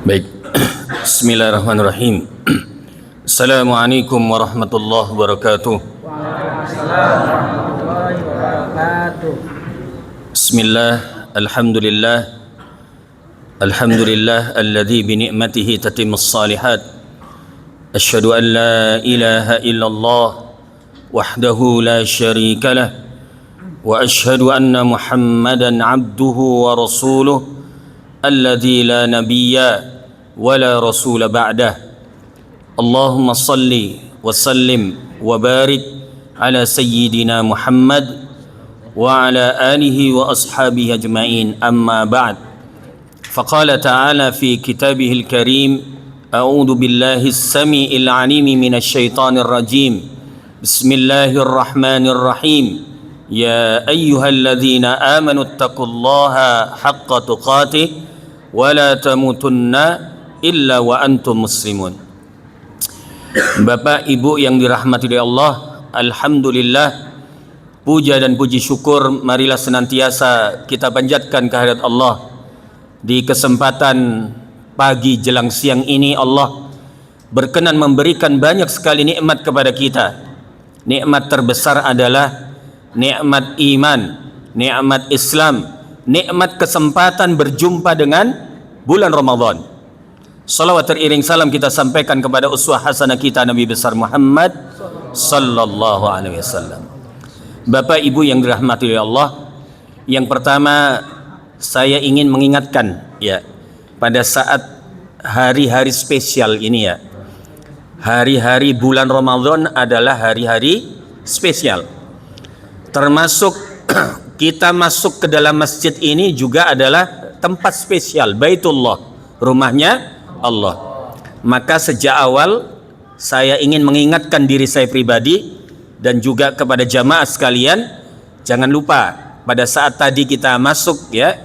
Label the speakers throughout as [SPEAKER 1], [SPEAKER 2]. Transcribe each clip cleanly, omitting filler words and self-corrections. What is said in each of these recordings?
[SPEAKER 1] Baik. Bismillahirrahmanirrahim. Assalamualaikum warahmatullahi wabarakatuh.
[SPEAKER 2] Waalaikumsalam warahmatullahi wabarakatuh.
[SPEAKER 1] Bismillah, alhamdulillah. Alhamdulillah alladzi bi ni'matihi tatimmus shalihat. Asyhadu an la ilaha illallah wahdahu la syarika lah. Wa asyhadu anna Muhammadan abduhu wa rasuluh alladzi la nabiyya wa la rasula ba'dah. Allahumma salli wa sallim wa barik ala sayyidina Muhammad wa ala alihi wa ashabihi ajma'in, amma ba'd. Faqala ta'ala fi kitabihil karim, a'udhu billahi as-sami'il 'alimi minasy syaithanir rajim. Bismillahirrahmanirrahim. Ya ayyuhalladzina amanu taqullaha haqqa tuqatih wa la tamutunna illa wa antum muslimun. Bapak Ibu yang dirahmati oleh Allah, alhamdulillah, puja dan puji syukur marilah senantiasa kita panjatkan kehadirat Allah. Di kesempatan pagi jelang siang ini Allah berkenan memberikan banyak sekali nikmat kepada kita. Nikmat terbesar adalah nikmat iman, nikmat Islam, nikmat kesempatan berjumpa dengan bulan Ramadan. Salawat teriring salam kita sampaikan kepada uswah hasanah kita Nabi besar Muhammad sallallahu alaihi wasallam. Bapak Ibu yang dirahmati oleh Allah, yang pertama saya ingin mengingatkan ya, pada saat hari-hari spesial ini ya. Hari-hari bulan Ramadan adalah hari-hari spesial. Termasuk kita masuk ke dalam masjid ini juga adalah tempat spesial, Baitullah, rumahnya Allah. Maka sejak awal saya ingin mengingatkan diri saya pribadi dan juga kepada jamaah sekalian, jangan lupa pada saat tadi kita masuk ya,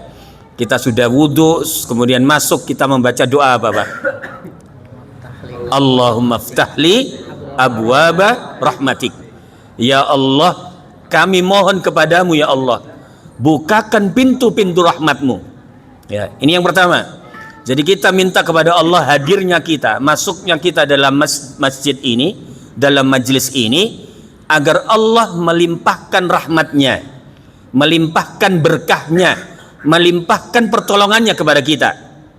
[SPEAKER 1] kita sudah wudhu, kemudian masuk kita membaca doa apa Pak? Allahumma ftahli abwaba rahmatik. Ya Allah, kami mohon kepadamu ya Allah, bukakan pintu-pintu rahmatmu. Ya, ini yang pertama. Jadi kita minta kepada Allah hadirnya kita, masuknya kita dalam masjid ini, dalam majlis ini, agar Allah melimpahkan rahmatnya, melimpahkan berkahnya, melimpahkan pertolongannya kepada kita.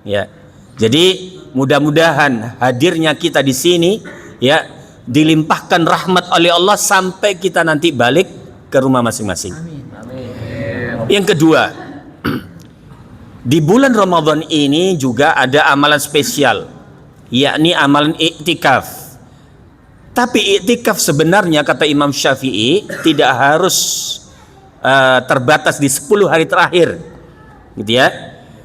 [SPEAKER 1] Ya, jadi mudah-mudahan hadirnya kita di sini, ya, dilimpahkan rahmat oleh Allah sampai kita nanti balik ke rumah masing-masing. Yang kedua, di bulan Ramadan ini juga ada amalan spesial, yakni amalan iktikaf. Tapi iktikaf sebenarnya kata Imam Syafi'i tidak harus terbatas di 10 hari terakhir, gitu ya.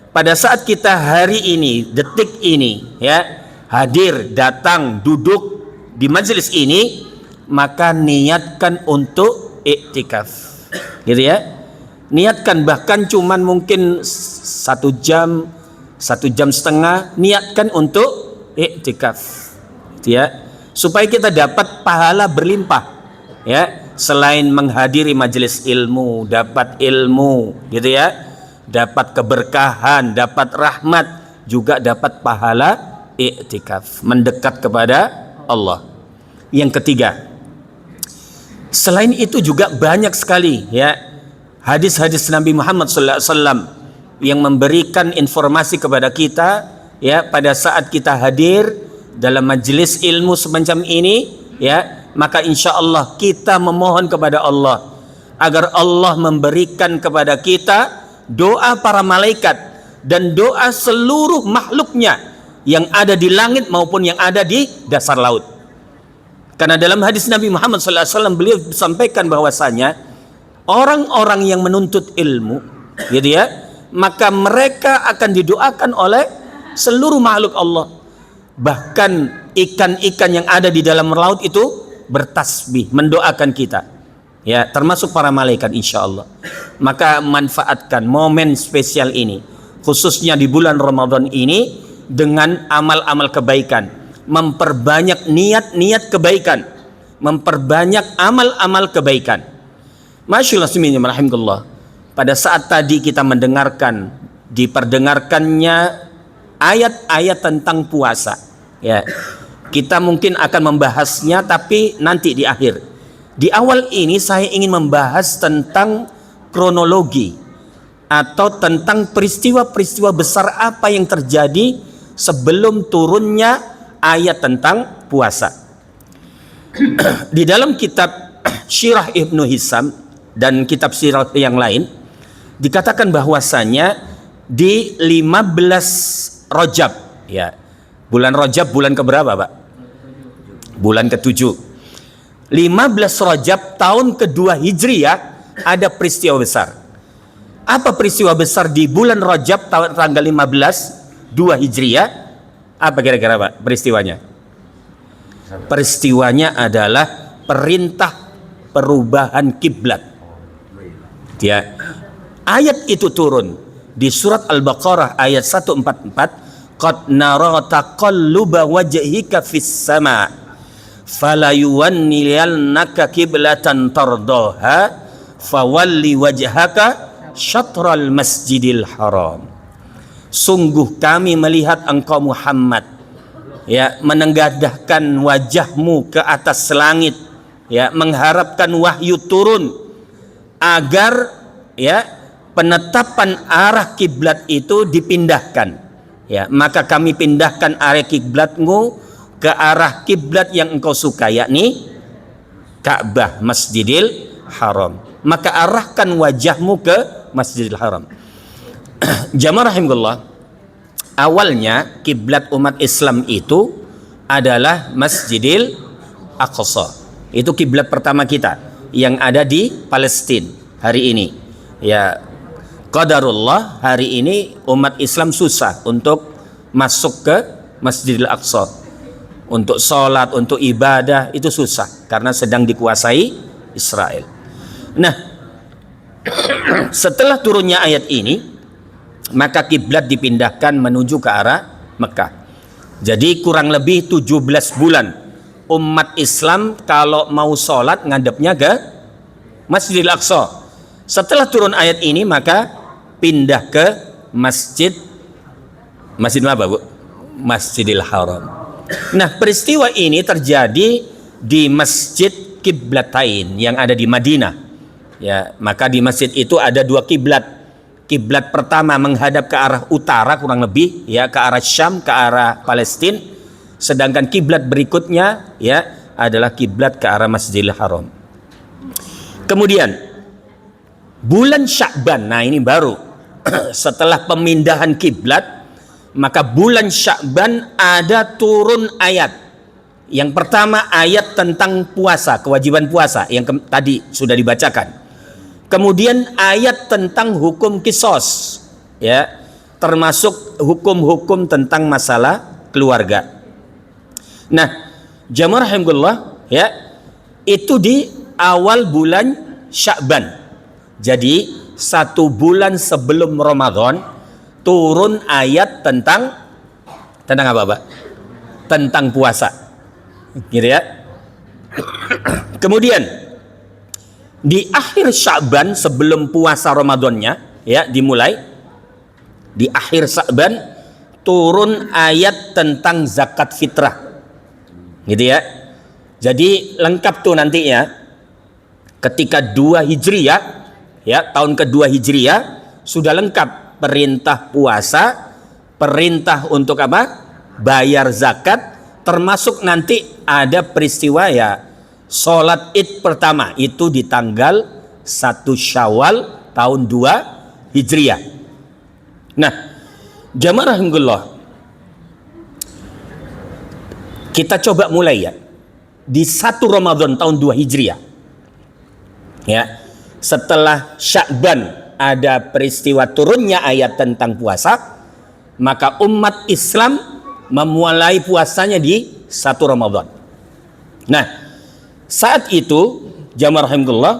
[SPEAKER 1] Pada saat kita hari ini, detik ini, ya, hadir, datang, duduk di majelis ini, maka niatkan untuk iktikaf, gitu ya. Niatkan bahkan cuman mungkin 1 jam, 1 jam setengah, niatkan untuk iktikaf, gitu ya, supaya kita dapat pahala berlimpah, ya. Selain menghadiri majelis ilmu, dapat ilmu, gitu ya, dapat keberkahan, dapat rahmat, juga dapat pahala iktikaf, mendekat kepada Allah. Yang ketiga, selain itu juga banyak sekali ya hadis-hadis Nabi Muhammad SAW yang memberikan informasi kepada kita ya, pada saat kita hadir dalam majelis ilmu semacam ini ya, maka insya Allah kita memohon kepada Allah agar Allah memberikan kepada kita doa para malaikat dan doa seluruh makhluknya yang ada di langit maupun yang ada di dasar laut. Karena dalam hadis Nabi Muhammad SAW beliau sampaikan bahwasanya orang-orang yang menuntut ilmu, gitu ya, maka mereka akan didoakan oleh seluruh makhluk Allah. Bahkan ikan-ikan yang ada di dalam laut itu bertasbih mendoakan kita, ya, termasuk para malaikat insya Allah. Maka manfaatkan momen spesial ini, khususnya di bulan Ramadan ini, dengan amal-amal kebaikan, memperbanyak niat-niat kebaikan, memperbanyak amal-amal kebaikan. Masyaallah, pada saat tadi kita mendengarkan, diperdengarkannya ayat-ayat tentang puasa. Ya, kita mungkin akan membahasnya, tapi nanti di akhir. Di awal ini saya ingin membahas tentang kronologi atau tentang peristiwa-peristiwa besar apa yang terjadi sebelum turunnya ayat tentang puasa. Di dalam kitab Syirah Ibnu Hisam dan kitab sirah yang lain dikatakan bahwasanya di 15 Rajab, ya. Bulan Rajab bulan keberapa, Pak? Bulan ke-7. 15 Rajab tahun kedua Hijriah ada peristiwa besar. Apa peristiwa besar di bulan Rajab tanggal 15 2 Hijriah? Apa kira-kira, Pak, peristiwanya? Peristiwanya adalah perintah perubahan kiblat. Ya. Ayat itu turun di surat Al-Baqarah ayat 144. Qad nara taqalluba wajhika fis sama fala yuwanniyannaka qiblatan tardaha fawalli wajhaka syatral masjidil haram. Sungguh kami melihat engkau Muhammad, ya, menengadahkan wajahmu ke atas langit, ya, mengharapkan wahyu turun agar, ya, penetapan arah kiblat itu dipindahkan. Ya, maka kami pindahkan arah kiblatmu ke arah kiblat yang engkau suka, yakni Ka'bah, Masjidil Haram. Maka arahkan wajahmu ke Masjidil Haram. Jamaah rahimahullah, awalnya kiblat umat Islam itu adalah Masjidil Aqsa. Itu kiblat pertama kita yang ada di Palestina hari ini. Ya, qadarullah hari ini umat Islam susah untuk masuk ke Masjidil Aqsa. Untuk sholat, untuk ibadah itu susah karena sedang dikuasai Israel. Nah, setelah turunnya ayat ini, maka kiblat dipindahkan menuju ke arah Mekah. Jadi kurang lebih 17 bulan umat Islam kalau mau sholat ngadepnya ke Masjidil Aqsa. Setelah turun ayat ini maka pindah ke masjid apa, Bu? Masjidil Haram. Nah, peristiwa ini terjadi di Masjid Qiblatain yang ada di Madinah. Ya, maka di masjid itu ada dua kiblat. Kiblat pertama menghadap ke arah utara kurang lebih, ya, ke arah Syam, ke arah Palestina. Sedangkan kiblat berikutnya, ya, adalah kiblat ke arah Masjidil Haram. Kemudian bulan Sya'ban, nah ini baru setelah pemindahan kiblat, maka bulan Sya'ban ada turun ayat. Yang pertama ayat tentang puasa, kewajiban puasa yang tadi sudah dibacakan. Kemudian ayat tentang hukum kisos, ya, termasuk hukum-hukum tentang masalah keluarga. Nah, jamaah rahimahullah, ya, itu di awal bulan Sya'ban. Jadi 1 bulan sebelum Ramadan turun ayat tentang apa, Pak? Tentang puasa, gitu ya. Kemudian di akhir Sya'ban sebelum puasa Ramadannya, ya, dimulai di akhir Sya'ban turun ayat tentang zakat fitrah, gitu ya. Jadi lengkap tuh nantinya ketika 2 Hijriah, ya, tahun kedua Hijriah sudah lengkap perintah puasa, perintah untuk apa? Bayar zakat, termasuk nanti ada peristiwa, ya, sholat Id pertama itu di tanggal 1 Syawal tahun 2 Hijriah. Nah, jamaah rahimahullah, kita coba mulai, ya, di 1 Ramadan tahun 2 Hijriah, ya. Setelah Sya'ban ada peristiwa turunnya ayat tentang puasa, maka umat Islam memulai puasanya di 1 Ramadan. Nah, saat itu jamaah rahimahullah,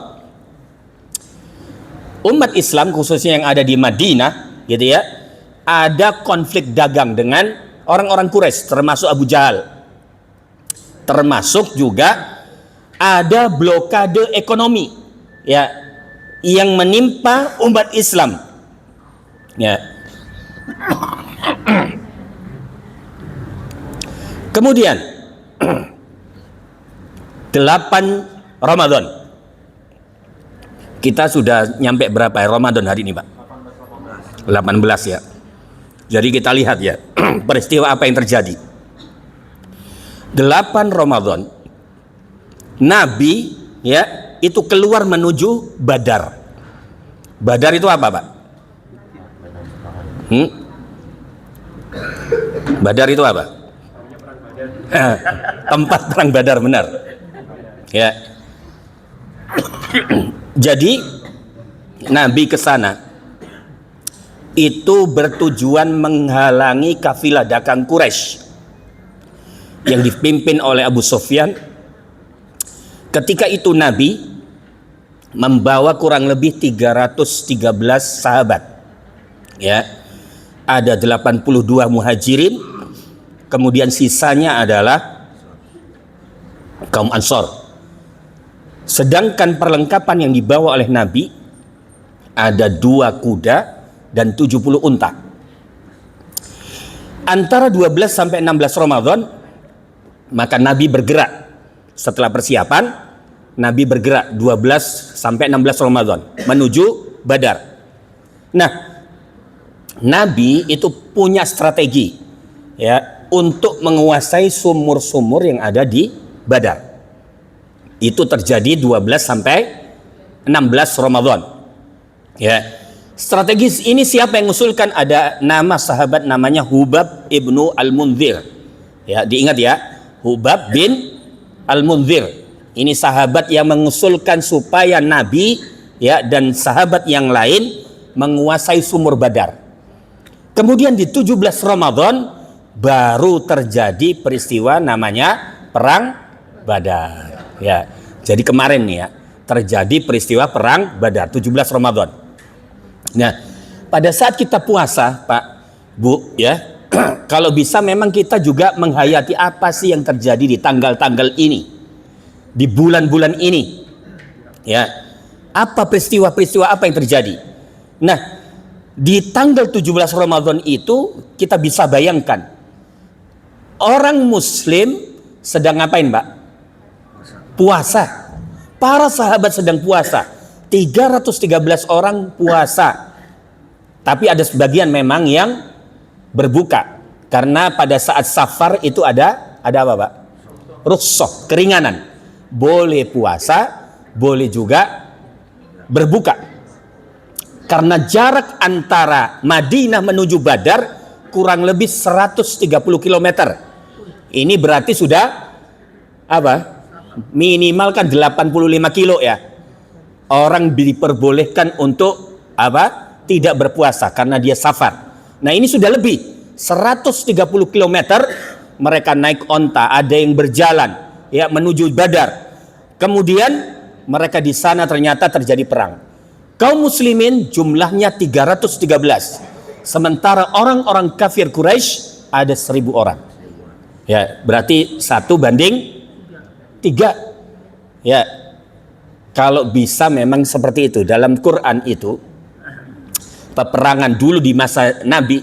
[SPEAKER 1] umat Islam khususnya yang ada di Madinah, gitu ya, ada konflik dagang dengan orang-orang Quraisy, termasuk Abu Jahal. Termasuk juga ada blokade ekonomi, ya, yang menimpa umat Islam, ya. Kemudian 8 Ramadan. Kita sudah nyampe berapa ya Ramadan hari ini, Pak? 18 ya. Jadi kita lihat ya peristiwa apa yang terjadi. 8 Ramadan Nabi ya itu keluar menuju Badar. Badar itu apa, Pak? Badar itu apa? Tempat perang Badar, benar. Ya. Jadi Nabi ke sana itu bertujuan menghalangi kafilah dagang Quraisy yang dipimpin oleh Abu Sufyan. Ketika itu Nabi membawa kurang lebih 313 sahabat. Ya. Ada 82 muhajirin, kemudian sisanya adalah kaum Ansor. Sedangkan perlengkapan yang dibawa oleh Nabi ada 2 kuda dan 70 unta. Antara 12 sampai 16 Ramadan maka Nabi bergerak. Setelah persiapan Nabi bergerak 12 sampai 16 Ramadan menuju Badar. Nah, Nabi itu punya strategi ya untuk menguasai sumur-sumur yang ada di Badar. Itu terjadi 12 sampai 16 Ramadan. Ya. Strategis ini siapa yang mengusulkan? Ada nama sahabat namanya Hubab ibnu Al-Munzir. Ya, diingat ya, Hubab bin Al-Munzir. Ini sahabat yang mengusulkan supaya Nabi ya dan sahabat yang lain menguasai sumur Badar. Kemudian di 17 Ramadan baru terjadi peristiwa namanya perang Badar. Ya, jadi kemarin nih ya terjadi peristiwa perang Badar 17 Ramadan. Nah, pada saat kita puasa, Pak, Bu, ya, kalau bisa memang kita juga menghayati apa sih yang terjadi di tanggal-tanggal ini, di bulan-bulan ini, ya, apa peristiwa-peristiwa apa yang terjadi. Nah, di tanggal 17 Ramadan itu kita bisa bayangkan orang Muslim sedang ngapain, Pak? Puasa. Para sahabat sedang puasa. 313 orang puasa. Tapi ada sebagian memang yang berbuka. Karena pada saat safar itu ada apa, Pak? Rukhsah, keringanan. Boleh puasa, boleh juga berbuka. Karena jarak antara Madinah menuju Badar kurang lebih 130 km. Ini berarti sudah apa? Minimal kan 85 kilo ya. Orang diperbolehkan untuk apa? Tidak berpuasa karena dia safar. Nah, ini sudah lebih 130 km mereka naik onta, ada yang berjalan ya menuju Badar. Kemudian mereka di sana ternyata terjadi perang. Kaum muslimin jumlahnya 313. Sementara orang-orang kafir Quraisy ada 1000 orang. Ya, berarti 1 banding 3. Ya, kalau bisa memang seperti itu. Dalam Quran itu peperangan dulu di masa Nabi,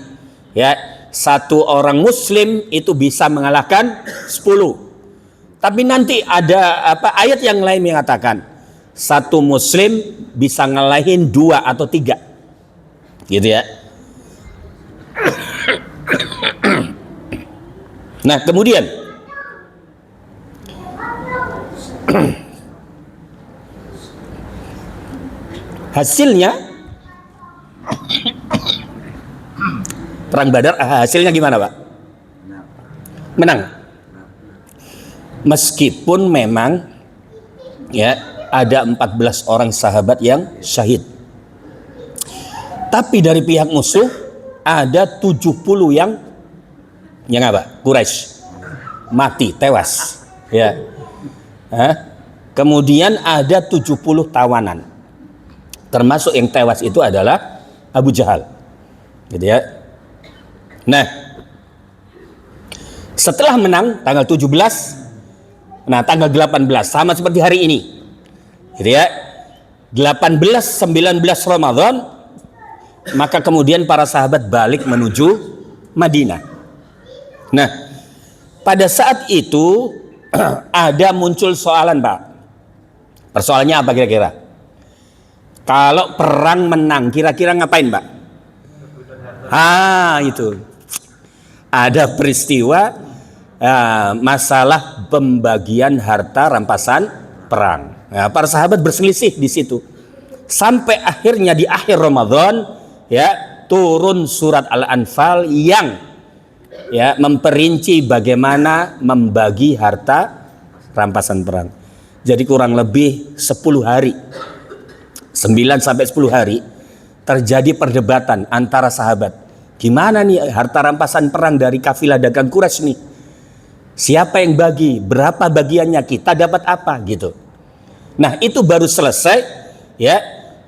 [SPEAKER 1] ya, 1 orang Muslim itu bisa mengalahkan 10. Tapi nanti ada ayat yang lain mengatakan 1 Muslim bisa ngalahin 2 atau 3, gitu ya. Nah, kemudian hasilnya perang Badar, hasilnya gimana, Pak? Menang. Meskipun memang ya ada 14 orang sahabat yang syahid. Tapi dari pihak musuh ada 70 yang apa? Quraisy mati, tewas. Ya. Kemudian ada 70 tawanan. Termasuk yang tewas itu adalah Abu Jahal. Gitu ya. Nah, setelah menang tanggal 17, nah tanggal 18 sama seperti hari ini. Gitu ya. 18 19 Ramadan maka kemudian para sahabat balik menuju Madinah. Nah, Pada saat itu ada muncul soalan, Pak. Persoalannya apa kira-kira? Kalau perang menang, kira-kira ngapain, Pak? Itu. Ada peristiwa masalah pembagian harta rampasan perang. Nah, para sahabat berselisih di situ. Sampai akhirnya di akhir Ramadan turun surat Al-Anfal yang memperinci bagaimana membagi harta rampasan perang. Jadi kurang lebih 10 hari, 9 sampai 10 hari terjadi perdebatan antara sahabat. Gimana nih harta rampasan perang dari kafilah dagang Quraisy nih? Siapa yang bagi? Berapa bagiannya? Kita dapat apa? Gitu. Nah, itu baru selesai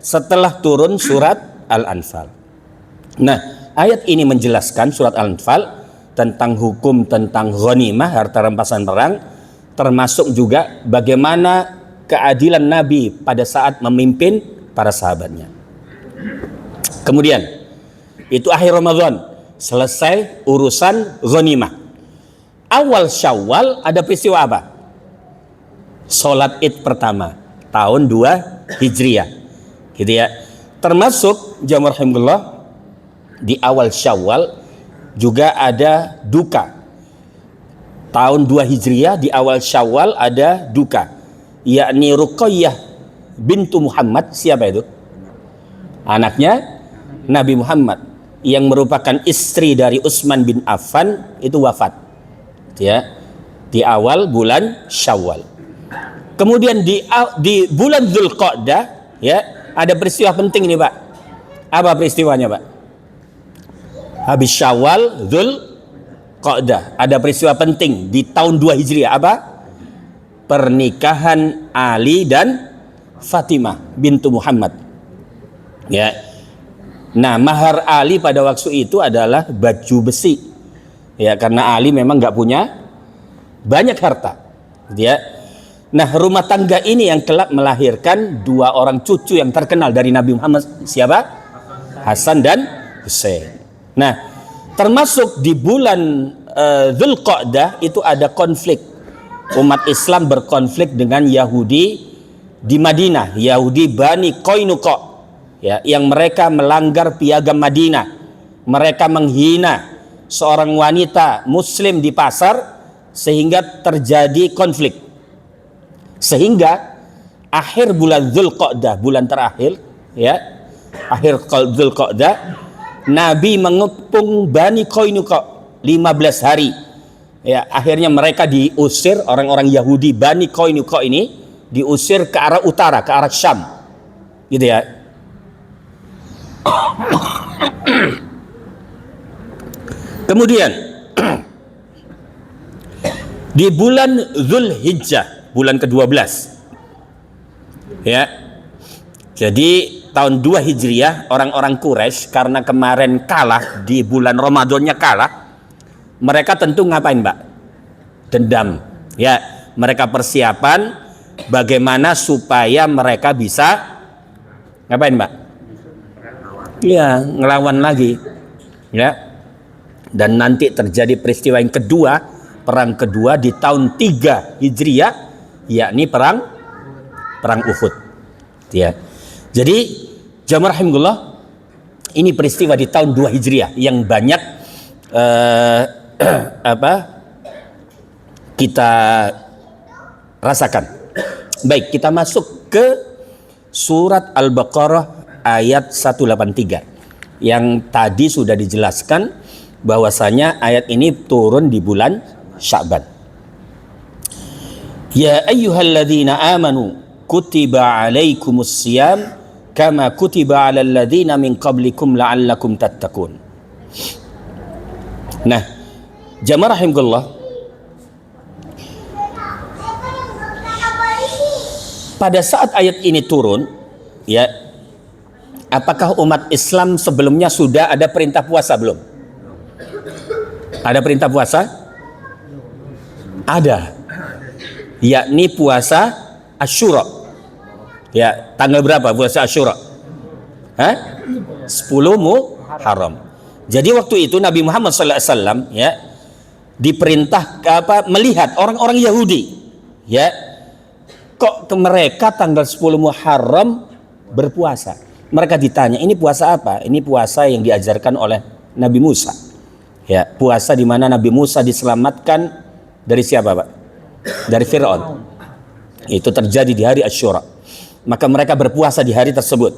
[SPEAKER 1] setelah turun surat Al-Anfal. Nah, ayat ini menjelaskan, surat Al-Anfal, tentang hukum tentang ghanimah, harta rampasan perang, termasuk juga bagaimana keadilan Nabi pada saat memimpin para sahabatnya. Kemudian itu akhir Ramadan, selesai urusan ghanimah. Awal Syawal ada peristiwa apa? Salat Id pertama tahun 2 Hijriah. Gitu ya. Termasuk jamaah rahimahullah, di awal Syawal juga ada duka. Tahun 2 Hijriah di awal Syawal ada duka, yakni Ruqayyah bintu Muhammad. Siapa itu? Anaknya Nabi Muhammad yang merupakan istri dari Utsman bin Affan, itu wafat di awal bulan Syawal. Kemudian di bulan Dzulqa'dah ada peristiwa penting ini, Pak. Apa peristiwanya, Pak? Habis Syawal, Dzulqa'dah, ada peristiwa penting di tahun 2 Hijriah. Apa? Pernikahan Ali dan Fatimah bintu Muhammad. Nah, mahar Ali pada waktu itu adalah baju besi. Karena Ali memang nggak punya banyak harta. Nah, rumah tangga ini yang kelak melahirkan 2 orang cucu yang terkenal dari Nabi Muhammad. Siapa? Hasan dan Husain. Nah, termasuk di bulan Dzulqa'dah itu ada konflik. Umat Islam berkonflik dengan Yahudi di Madinah, Yahudi Bani Qainuqa, yang mereka melanggar piagam Madinah. Mereka menghina seorang wanita muslim di pasar sehingga terjadi konflik. Sehingga akhir bulan Dzulqa'dah, bulan terakhir, akhir Dzulqa'dah, Nabi mengepung Bani Qainuqa 15 hari. Akhirnya mereka diusir, orang-orang Yahudi Bani Qainuqa ini diusir ke arah utara, ke arah Syam. Gitu ya. Kemudian di bulan Dzulhijjah, bulan ke-12. Jadi tahun 2 Hijriah, orang-orang Quraisy karena kemarin kalah di bulan Ramadannya kalah, mereka tentu ngapain, Mbak? Dendam. Mereka persiapan bagaimana supaya mereka bisa ngapain, Mbak? Ngelawan lagi. Dan nanti terjadi peristiwa yang kedua, perang kedua di tahun 3 Hijriah, yakni perang Uhud. Jadi jamaah rahimahullah, ini peristiwa di tahun 2 Hijriah yang banyak kita rasakan. Baik, kita masuk ke surat Al-Baqarah ayat 183 yang tadi sudah dijelaskan bahwasanya ayat ini turun di bulan Sya'ban. Ya ayyuhalladzina amanu kutiba alaikumus siyam kama kutiba alal ladzina min qablikum la'allakum tattaqun. Nah, jamaah rahimahullah, pada saat ayat ini turun, apakah umat Islam sebelumnya sudah ada perintah puasa belum? Ada perintah puasa? Ada. Yakni puasa Asyura. Tanggal berapa puasa Asyura? 10 Muharram. Jadi waktu itu Nabi Muhammad SAW diperintah melihat orang-orang Yahudi, ya, kok ke mereka tanggal 10 Muharram berpuasa. Mereka ditanya, ini puasa apa? Ini puasa yang diajarkan oleh Nabi Musa. Ya, puasa di mana Nabi Musa diselamatkan dari siapa, Pak? Dari Fir'aun. Itu terjadi di hari Asyura. Maka mereka berpuasa di hari tersebut.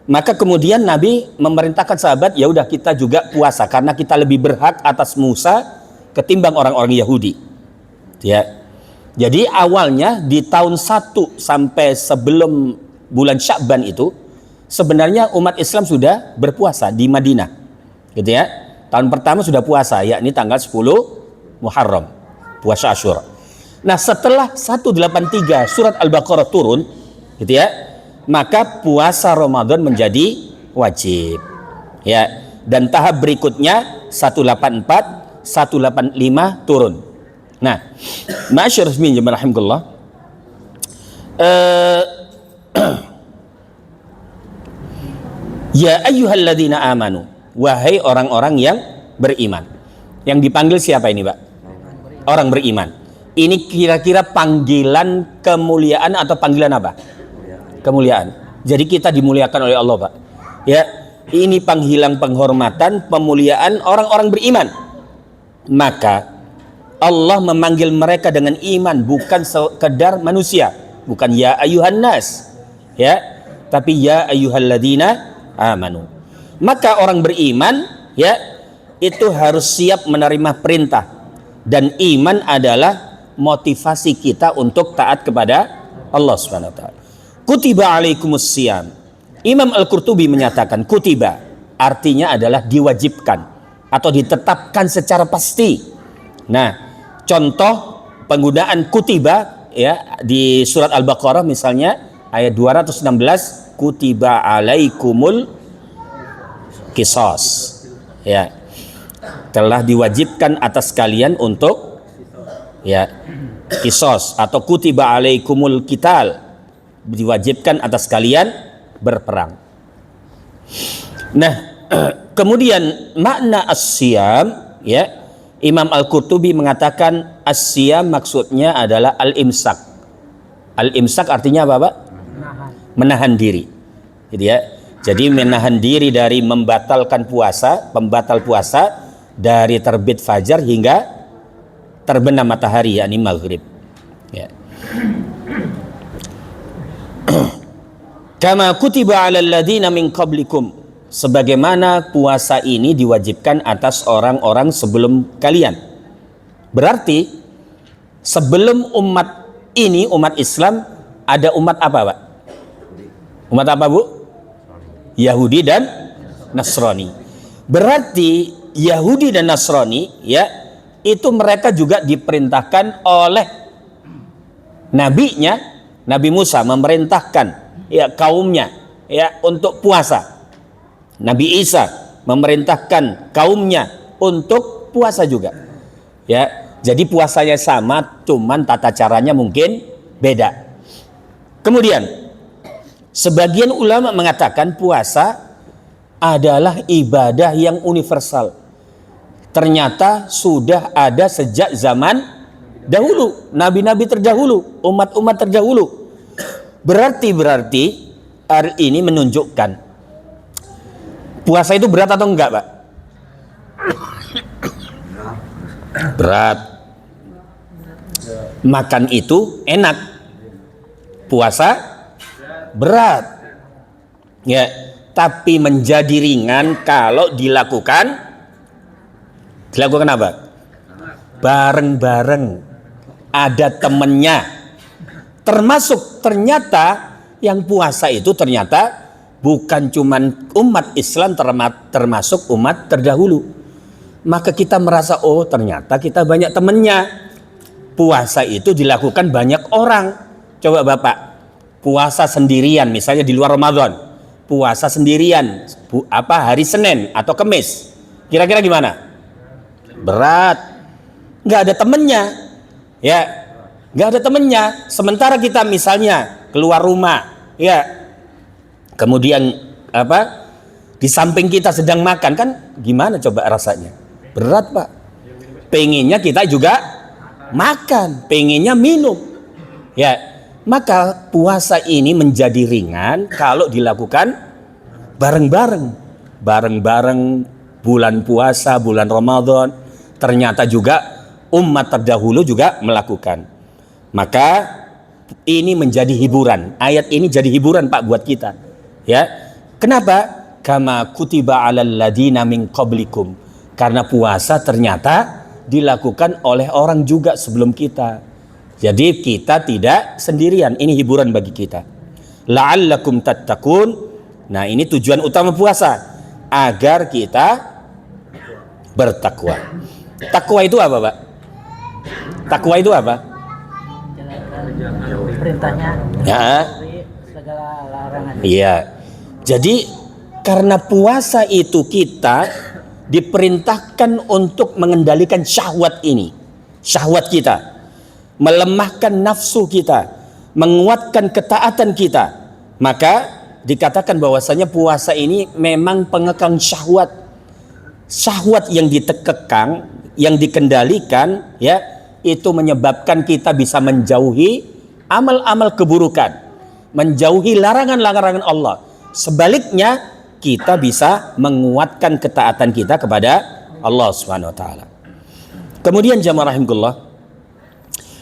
[SPEAKER 1] Maka kemudian Nabi memerintahkan sahabat, ya udah kita juga puasa karena kita lebih berhak atas Musa ketimbang orang-orang Yahudi. Ya. Jadi awalnya di tahun 1 sampai sebelum bulan Sya'ban itu sebenarnya umat Islam sudah berpuasa di Madinah. Gitu ya. Tahun pertama sudah puasa, yakni tanggal 10 Muharram, puasa Asyura. Nah, setelah 183 surat Al-Baqarah turun, gitu ya, maka puasa Ramadan menjadi wajib. Ya, dan tahap berikutnya 184, 185 turun. Nah, ma'asyiral muslimin rahimakumullah. Ya ayyuhalladzina amanu, wahai orang-orang yang beriman. Yang dipanggil siapa ini, Pak? Orang beriman. Ini kira-kira panggilan kemuliaan atau panggilan apa? Kemuliaan. Jadi kita dimuliakan oleh Allah, Pak. Ya, ini panggilan penghormatan, pemuliaan orang-orang beriman. Maka Allah memanggil mereka dengan iman, bukan sekedar manusia, bukan ya ayuhan nas, ya, tapi ya ayyuhalladzina amanu. Maka orang beriman, ya, itu harus siap menerima perintah, dan iman adalah motivasi kita untuk taat kepada Allah Subhanahu wa taala. Kutiba alaikumus siyam. Imam Al-Qurtubi menyatakan kutiba artinya adalah diwajibkan atau ditetapkan secara pasti. Nah, contoh penggunaan kutiba, ya, di surat Al-Baqarah misalnya ayat 216, kutiba alaikumul qisas. Ya. Telah diwajibkan atas kalian untuk, ya, qisas atau kutiba alaikumul qital, diwajibkan atas kalian berperang. Nah, kemudian makna as-siyam, ya, Imam Al-Qurtubi mengatakan as-siyam maksudnya adalah al-imsak. Al-imsak artinya apa, Pak? Menahan diri. Gitu ya. Jadi menahan diri dari membatalkan puasa, pembatal puasa dari terbit fajar hingga terbenam matahari, yakni maghrib. Ya. Kama kutiba 'alal ladzina min qablikum, sebagaimana puasa ini diwajibkan atas orang-orang sebelum kalian. Berarti sebelum umat ini, umat Islam, ada umat apa, Pak? Umat apa, Bu? Yahudi dan Nasrani. Berarti Yahudi dan Nasrani, ya, itu mereka juga diperintahkan oleh nabinya, Nabi Musa memerintahkan, ya, kaumnya, ya, untuk puasa. Nabi Isa memerintahkan kaumnya untuk puasa juga. Ya, jadi puasanya sama, cuman tata caranya mungkin beda. Kemudian sebagian ulama mengatakan puasa adalah ibadah yang universal. Ternyata sudah ada sejak zaman dahulu, nabi-nabi terdahulu, umat-umat terdahulu. Berarti hari ini menunjukkan puasa itu berat atau enggak, Pak? Berat. Makan itu enak. Puasa berat. Ya, tapi menjadi ringan kalau dilakukan apa? Bareng-bareng. Ada temennya. Termasuk ternyata yang puasa itu ternyata bukan cuman umat Islam, termasuk umat terdahulu. Maka kita merasa, oh ternyata kita banyak temennya. Puasa itu dilakukan banyak orang. Coba Bapak, puasa sendirian misalnya di luar Ramadan, puasa sendirian hari Senin atau Kamis, kira-kira gimana? Berat, nggak ada temennya, ya, nggak ada temennya. Sementara kita misalnya keluar rumah, ya, kemudian di samping kita sedang makan, kan gimana coba rasanya? Berat, Pak. pengennya kita juga makan, pengennya minum. Ya, maka puasa ini menjadi ringan kalau dilakukan bareng-bareng. Bareng-bareng bulan puasa, bulan Ramadan, ternyata juga umat terdahulu juga melakukan. Maka ini menjadi hiburan. Ayat ini jadi hiburan Pak buat kita. Ya. Kenapa? Kama kutiba 'alal ladina min qablikum. Karena puasa ternyata dilakukan oleh orang juga sebelum kita. Jadi kita tidak sendirian. Ini hiburan bagi kita. La'allakum tattaqun. Nah, ini tujuan utama puasa, agar kita bertakwa. Takwa itu apa, Pak? Takwa itu apa?
[SPEAKER 2] Perintahnya.
[SPEAKER 1] Ya.
[SPEAKER 2] Segala larangan.
[SPEAKER 1] Iya. Jadi karena puasa itu kita diperintahkan untuk mengendalikan syahwat ini. Syahwat kita. Melemahkan nafsu kita. Menguatkan ketaatan kita. Maka dikatakan bahwasanya puasa ini memang pengekang syahwat. Syahwat yang ditekekang, yang dikendalikan, ya, itu menyebabkan kita bisa menjauhi amal-amal keburukan, menjauhi larangan-larangan Allah. Sebaliknya, kita bisa menguatkan ketaatan kita kepada Allah Subhanahu wa taala. Kemudian jamaah rahimahullah,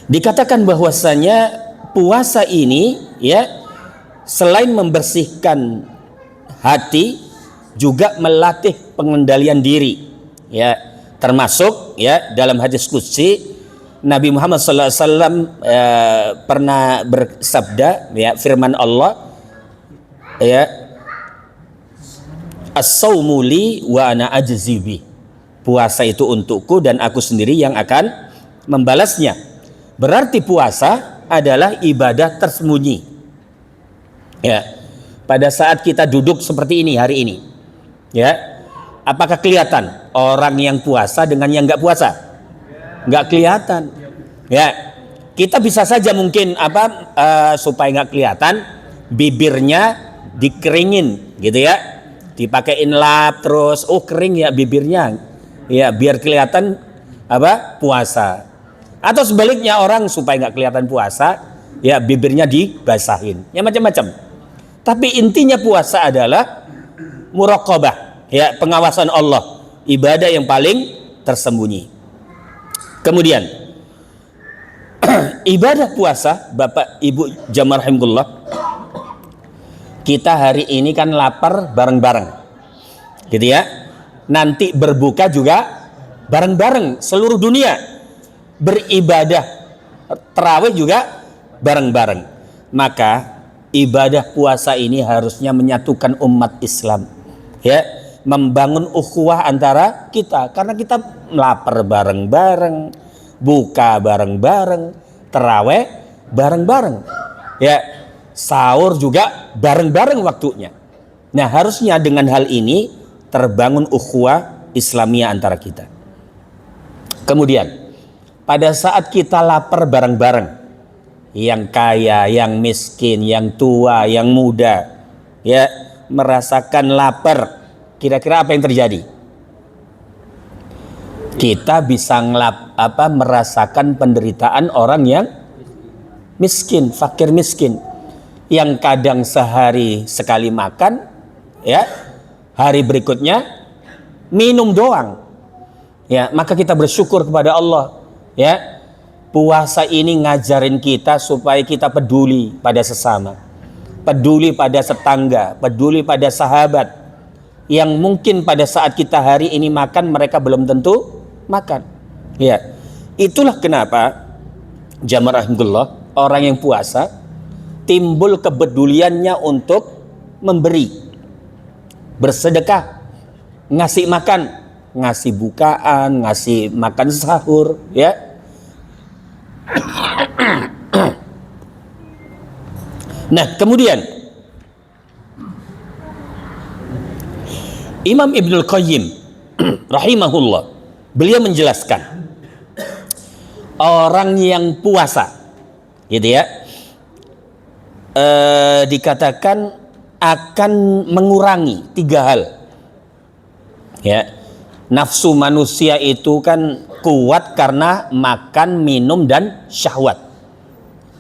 [SPEAKER 1] dikatakan bahwasanya puasa ini, ya, selain membersihkan hati, juga melatih pengendalian diri, ya, termasuk, ya, dalam hadis qudsi Nabi Muhammad SAW pernah bersabda, ya, firman Allah, ya, as-saumu li wa ana ajzi bi. Puasa itu untukku dan aku sendiri yang akan membalasnya. Berarti puasa adalah ibadah tersembunyi. Ya, pada saat kita duduk seperti ini hari ini, ya, apakah kelihatan orang yang puasa dengan yang nggak puasa? Nggak kelihatan. Ya, kita bisa saja mungkin supaya nggak kelihatan, bibirnya dikeringin, gitu ya, dipakein lap terus, oh kering ya bibirnya, ya biar kelihatan puasa. Atau sebaliknya orang supaya nggak kelihatan puasa, ya bibirnya dibasahin, ya macam-macam. Tapi intinya puasa adalah muraqabah, ya, pengawasan Allah, ibadah yang paling tersembunyi. Kemudian ibadah puasa, Bapak Ibu jamaah rahimahullah, kita hari ini kan lapar bareng-bareng, gitu ya. Nanti berbuka juga bareng-bareng, seluruh dunia beribadah tarawih juga bareng-bareng. Maka ibadah puasa ini harusnya menyatukan umat Islam, ya, membangun ukhuwah antara kita, karena kita lapar bareng-bareng, buka bareng-bareng, tarawih bareng-bareng, ya, sahur juga bareng-bareng waktunya. Nah, harusnya dengan hal ini terbangun ukhuwah Islamiyah antara kita. Kemudian pada saat kita lapar bareng-bareng, yang kaya, yang miskin, yang tua, yang muda, ya, merasakan lapar, kira-kira apa yang terjadi? Kita bisa merasakan penderitaan orang yang miskin, fakir miskin, yang kadang sehari sekali makan, ya, hari berikutnya minum doang, ya. Maka kita bersyukur kepada Allah, ya. Puasa ini ngajarin kita supaya kita peduli pada sesama, peduli pada tetangga, peduli pada sahabat yang mungkin pada saat kita hari ini makan mereka belum tentu makan. Ya, itulah kenapa jamaah rahimahullah, orang yang puasa timbul kepeduliannya untuk memberi, bersedekah, ngasih makan, ngasih bukaan, ngasih makan sahur, ya. Nah, kemudian Imam Ibnul Qayyim rahimahullah, beliau menjelaskan orang yang puasa, gitu ya, dikatakan akan mengurangi 3 hal, ya. Nafsu manusia itu kan kuat karena makan, minum dan syahwat.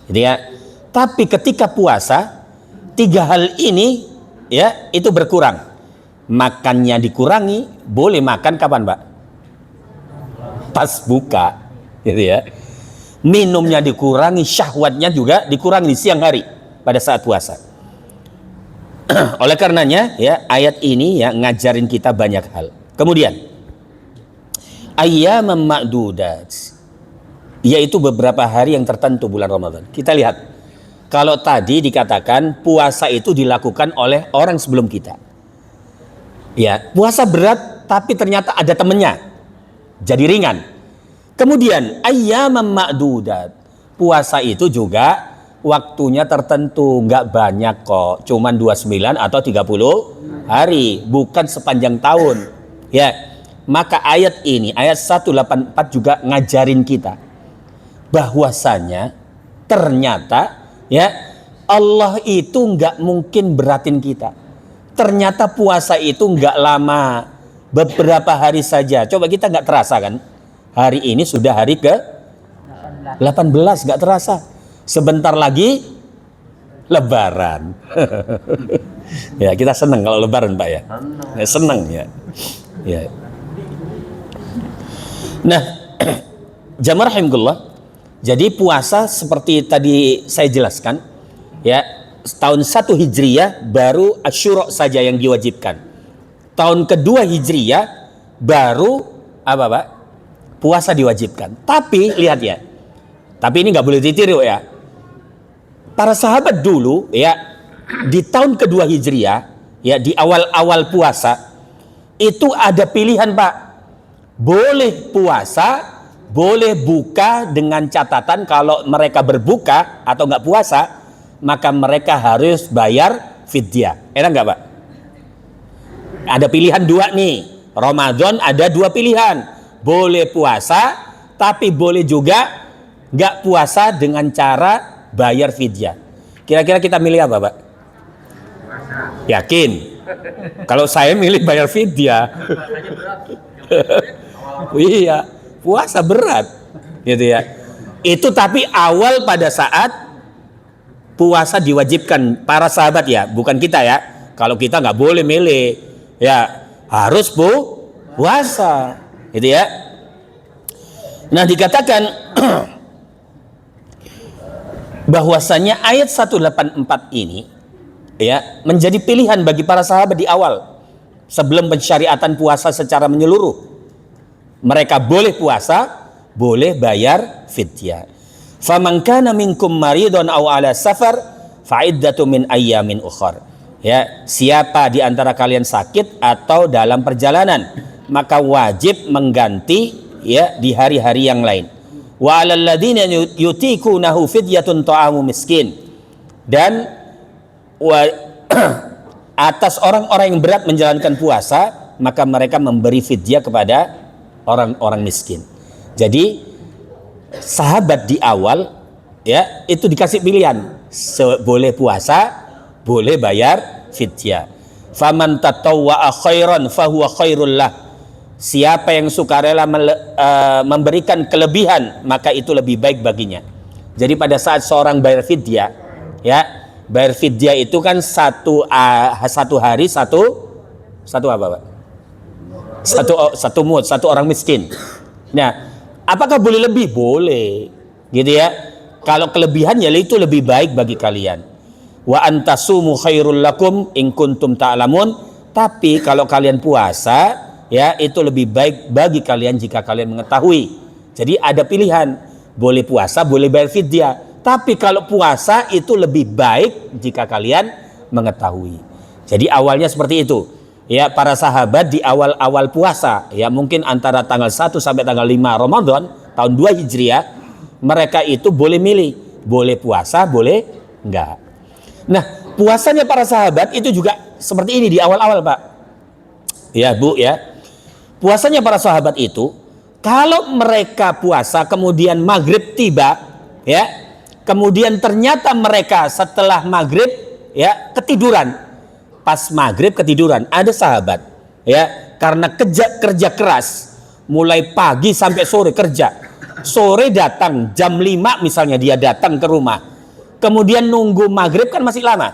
[SPEAKER 1] Gitu ya. Tapi ketika puasa, 3 hal ini ya itu berkurang. Makannya dikurangi, boleh makan kapan, Pak? Pas buka, gitu ya. Minumnya dikurangi, syahwatnya juga dikurangi di siang hari pada saat puasa. Oleh karenanya ya ayat ini ya ngajarin kita banyak hal. Kemudian ayyaman ma'dudat, yaitu beberapa hari yang tertentu bulan Ramadan. Kita lihat, kalau tadi dikatakan puasa itu dilakukan oleh orang sebelum kita. Ya, puasa berat tapi ternyata ada temennya, jadi ringan. Kemudian ayyaman ma'dudat, puasa itu juga waktunya tertentu, nggak banyak kok, cuman 29 atau 30 hari, bukan sepanjang tahun. Ya, maka ayat ini, ayat 184 juga ngajarin kita bahwasanya ternyata ya Allah itu nggak mungkin beratin kita. Ternyata puasa itu nggak lama, beberapa hari saja. Coba kita nggak terasa kan? Hari ini sudah hari ke 18, nggak terasa. Sebentar lagi Lebaran. Ya kita seneng kalau Lebaran, Pak ya. Ya seneng ya. Ya. Nah, jamaah rahimahullah. Jadi puasa seperti tadi saya jelaskan, ya tahun 1 Hijriyah baru Asyura saja yang diwajibkan. Tahun kedua Hijriyah baru apa, Pak? Puasa diwajibkan. Tapi lihat ya, tapi ini nggak boleh ditiru ya. Para sahabat dulu ya di tahun kedua Hijriyah ya di awal-awal puasa itu ada pilihan, Pak. Boleh puasa, boleh buka dengan catatan kalau mereka berbuka atau nggak puasa maka mereka harus bayar fidyah. Enak nggak, Pak? Ada pilihan 2 nih. Ramadan ada 2 pilihan. Boleh puasa, tapi boleh juga nggak puasa dengan cara bayar fidyah. Kira-kira kita milih apa, Pak? Yakin? Kalau saya milih bayar fidyah. Iya, puasa berat, gitu ya. Itu tapi awal pada saat puasa diwajibkan para sahabat ya, bukan kita ya. Kalau kita nggak boleh milih, ya harus puasa, gitu ya. Nah dikatakan bahwasanya ayat 184 ini ya menjadi pilihan bagi para sahabat di awal sebelum pensyariatan puasa secara menyeluruh. Mereka boleh puasa, boleh bayar fidyah. Faman kana minkum maridun aw ala safar fa'iddatu min ayyamin ukhar. Ya, siapa di antara kalian sakit atau dalam perjalanan, maka wajib mengganti ya di hari-hari yang lain. Wa 'alal ladzina yutikunahu fidyatun ta'amu miskin. Dan atas orang-orang yang berat menjalankan puasa, maka mereka memberi fidyah kepada orang-orang miskin. Jadi sahabat di awal ya itu dikasih pilihan, boleh puasa, boleh bayar fidyah. Faman tatawwa'a khairan fahuwa khairul lah. Siapa yang sukarela memberikan kelebihan, maka itu lebih baik baginya. Jadi pada saat seorang bayar fidyah, ya bayar fidyah itu kan satu hari satu apa, Pak? Satu orang miskin. Nah, apakah boleh lebih? Boleh, gitu ya. Kalau kelebihan ya itu lebih baik bagi kalian. Wa antasumu khairul lakum in kuntum ta'lamun. Tapi kalau kalian puasa, ya itu lebih baik bagi kalian jika kalian mengetahui. Jadi ada pilihan, boleh puasa, boleh bayar fidyah. Tapi kalau puasa itu lebih baik jika kalian mengetahui. Jadi awalnya seperti itu. Ya, para sahabat di awal-awal puasa, ya mungkin antara tanggal 1 sampai tanggal 5 Ramadan tahun 2 Hijriah, mereka itu boleh milih, boleh puasa, boleh enggak. Nah, puasanya para sahabat itu juga seperti ini di awal-awal, Pak. Ya, Bu, ya. Puasanya para sahabat itu, kalau mereka puasa kemudian maghrib tiba, ya, kemudian ternyata mereka setelah maghrib, ya, ketiduran. Pas maghrib ketiduran, ada sahabat ya karena kerja keras mulai pagi sampai sore kerja. Sore datang jam 5 misalnya, dia datang ke rumah. Kemudian nunggu maghrib kan masih lama.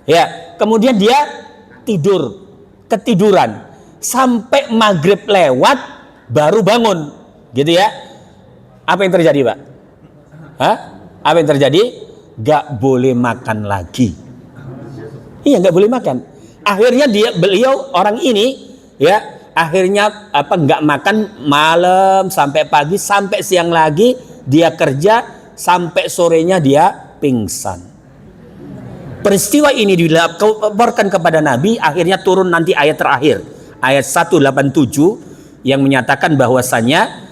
[SPEAKER 1] Ya, kemudian dia ketiduran sampai maghrib lewat baru bangun, gitu ya. Apa yang terjadi, Pak? Hah? Apa yang terjadi? Gak boleh makan lagi. Iya, gak boleh makan. Akhirnya beliau orang ini, ya, akhirnya nggak makan malam sampai pagi, sampai siang lagi dia kerja, sampai sorenya dia pingsan. Peristiwa ini dilaporkan kepada Nabi, akhirnya turun nanti ayat terakhir, ayat 187 yang menyatakan bahwasanya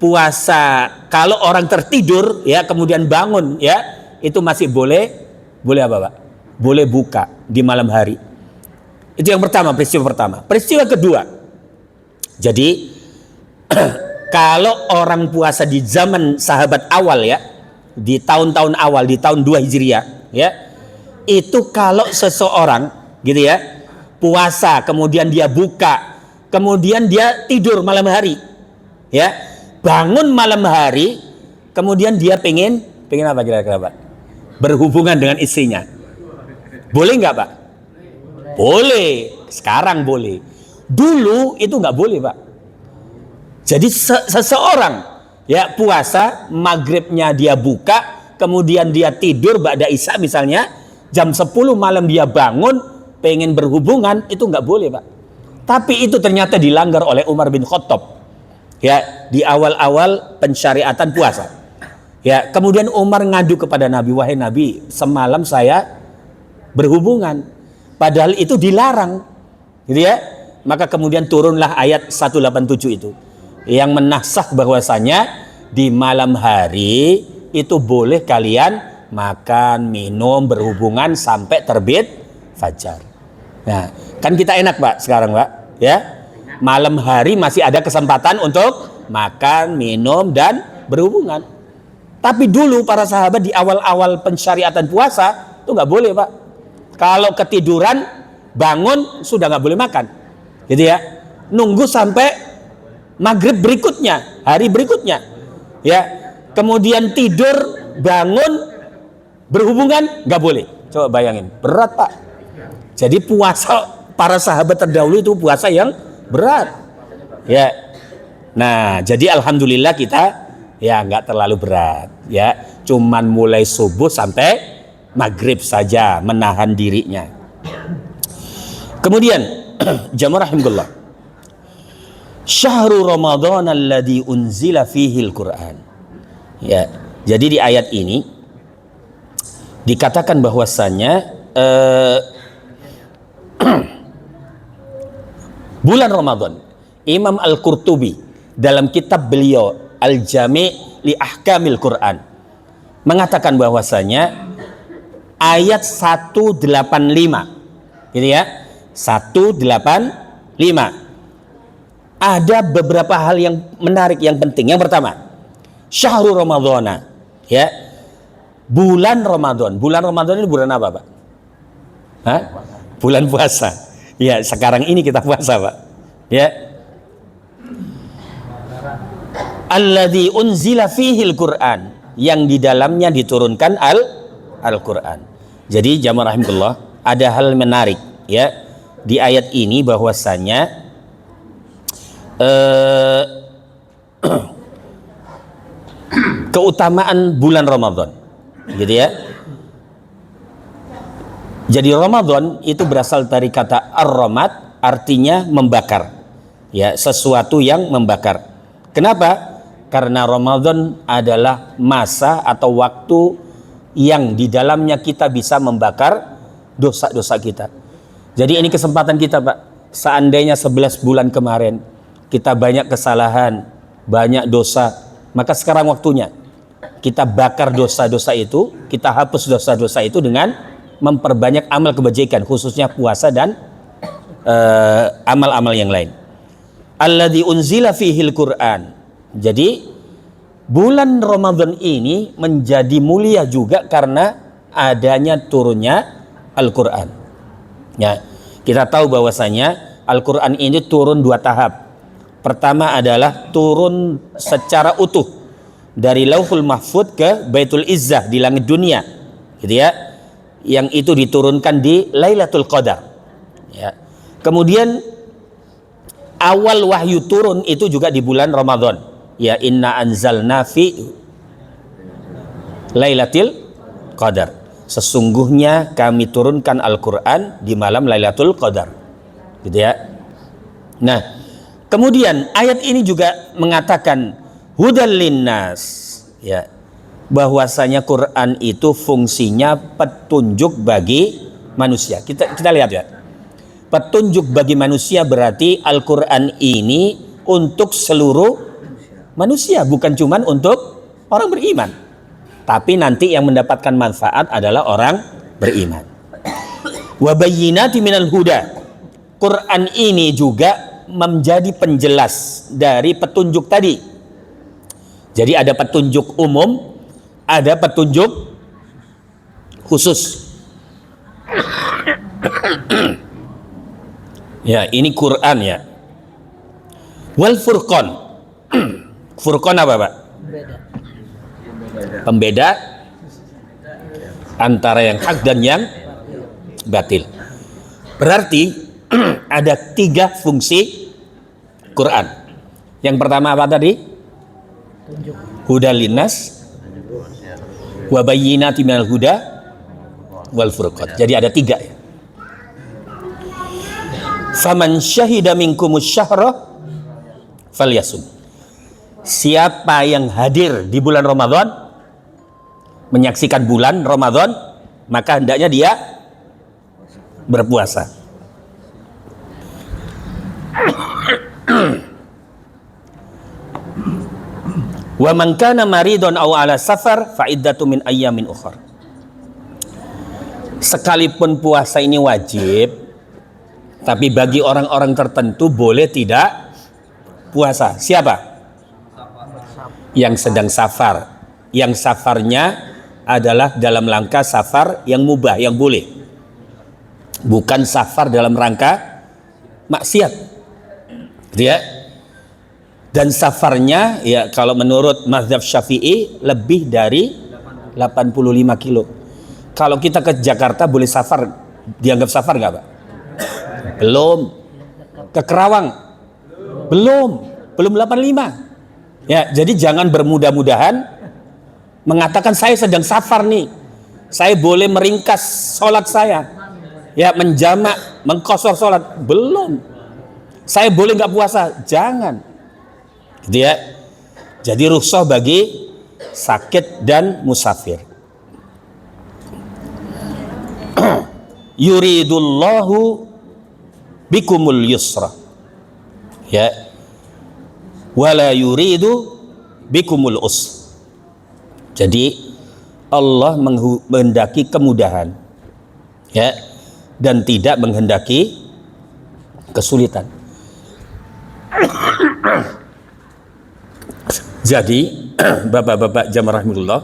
[SPEAKER 1] puasa kalau orang tertidur ya kemudian bangun ya itu masih boleh apa, Pak? Boleh buka di malam hari. Itu yang pertama, peristiwa pertama. Peristiwa kedua, jadi kalau orang puasa di zaman sahabat awal ya, di tahun-tahun awal, di tahun 2 Hijriah ya, itu kalau seseorang gitu ya puasa kemudian dia buka, kemudian dia tidur malam hari ya, bangun malam hari, kemudian dia pengen apa kira-kira, Pak? Berhubungan dengan istrinya. Boleh nggak, Pak? Boleh. Sekarang boleh. Dulu itu nggak boleh, Pak. Jadi seseorang ya puasa, maghribnya dia buka, kemudian dia tidur ba'da isya misalnya, jam 10 malam dia bangun, pengen berhubungan, itu nggak boleh, Pak. Tapi itu ternyata dilanggar oleh Umar bin Khattab. Ya, di awal-awal pensyariatan puasa. Ya, kemudian Umar ngadu kepada Nabi, wahai Nabi, semalam saya berhubungan, padahal itu dilarang, gitu ya. Maka kemudian turunlah ayat 187 itu, yang menasakh bahwasanya di malam hari itu boleh kalian makan, minum, berhubungan sampai terbit fajar. Nah, kan kita enak, Pak, sekarang, Pak, ya. Malam hari masih ada kesempatan untuk makan, minum, dan berhubungan. Tapi dulu para sahabat di awal-awal pensyariatan puasa itu nggak boleh, Pak. Kalau ketiduran bangun sudah nggak boleh makan, gitu ya. Nunggu sampai maghrib berikutnya, hari berikutnya, ya. Kemudian tidur, bangun, berhubungan nggak boleh. Coba bayangin, berat, Pak. Jadi puasa para sahabat terdahulu itu puasa yang berat, ya. Nah, jadi alhamdulillah kita ya nggak terlalu berat, ya. Cuman mulai subuh sampai maghrib saja menahan dirinya. Kemudian jamaah rahimahullah, syahrul Ramadan alladzi unzila fihi al-Qur'an. Ya, jadi di ayat ini dikatakan bahwasanya bulan Ramadan. Imam Al-Qurtubi dalam kitab beliau Al-Jami' li Ahkamil Quran mengatakan bahwasanya ayat 185 gitu ya, 185 ada beberapa hal yang menarik, yang penting. Yang pertama, syahrul Ramadhana, ya, bulan Ramadan. Bulan Ramadan ini bulan apa, Pak? Hah? Bulan puasa. Ya, sekarang ini kita puasa, Pak. Ya. Alladzi unzila fihil Qur'an, yang di dalamnya diturunkan Al-Qur'an. Jadi jamaah rahimahullah, ada hal menarik ya di ayat ini bahwasanya keutamaan bulan Ramadan, gitu ya. Jadi Ramadan itu berasal dari kata ar-ramad, artinya membakar, ya, sesuatu yang membakar. Kenapa? Karena Ramadan adalah masa atau waktu yang di dalamnya kita bisa membakar dosa-dosa kita. Jadi ini kesempatan kita, Pak. Seandainya 11 bulan kemarin kita banyak kesalahan, banyak dosa, maka sekarang waktunya kita bakar dosa-dosa itu, kita hapus dosa-dosa itu dengan memperbanyak amal kebajikan, khususnya puasa dan amal-amal yang lain. Alladzi unzila fihil Qur'an. Jadi bulan Ramadan ini menjadi mulia juga karena adanya turunnya Al-Quran. Ya, kita tahu bahwasanya Al-Quran ini turun 2 tahap. Pertama adalah turun secara utuh dari Lauhul Mahfud ke Baitul Izzah di langit dunia, gitu ya. Yang itu diturunkan di Lailatul Qadar. Ya. Kemudian awal wahyu turun itu juga di bulan Ramadan. Ya, inna anzalna fi Lailatul Qadar. Sesungguhnya kami turunkan Al-Quran di malam Lailatul Qadar, gitu ya. Nah, kemudian ayat ini juga mengatakan hudal linnas, ya, bahwasanya Quran itu fungsinya petunjuk bagi manusia. Kita lihat ya. Petunjuk bagi manusia berarti Al-Quran ini untuk seluruh manusia, bukan cuma untuk orang beriman. Tapi nanti yang mendapatkan manfaat adalah orang beriman. Wa bayyinati minal huda. Quran ini juga menjadi penjelas dari petunjuk tadi. Jadi ada petunjuk umum, ada petunjuk khusus. Ya, ini Quran ya. Wal furqan. Furqan apa, Pak? Pembeda antara yang hak dan yang batil. Berarti ada 3 fungsi Quran. Yang pertama apa tadi? Hudal linnas wa bayyinatin minal huda wal furqan. Jadi ada 3 ya. Faman syahida minkumus syahra falyasum. Siapa yang hadir di bulan Ramadan, menyaksikan bulan Ramadan, maka hendaknya dia berpuasa. Wa man kana maridun aw ala safar fa iddatu min ayyamin ukhra. Sekalipun puasa ini wajib, tapi bagi orang-orang tertentu boleh tidak puasa. Siapa? Yang sedang safar. Yang safarnya adalah dalam rangka safar yang mubah, yang boleh. Bukan safar dalam rangka maksiat. Gitu ya. Dan safarnya ya kalau menurut mazhab Syafi'i lebih dari 85 kilo. Kalau kita ke Jakarta boleh safar, dianggap safar nggak, Pak? Belum. Ke Kerawang belum 85. Ya, jadi jangan bermudah-mudahan mengatakan saya sedang safar nih, saya boleh meringkas sholat saya, ya, menjamak, mengqashar sholat, belum. Saya boleh nggak puasa, jangan, gitu ya. Jadi rukhsah bagi sakit dan musafir. Yuridullahu bikumul yusra, ya, wala yuridu bikumul usra. Jadi Allah menghendaki kemudahan, ya, dan tidak menghendaki kesulitan. Jadi bapak-bapak jamaah rahimahullah,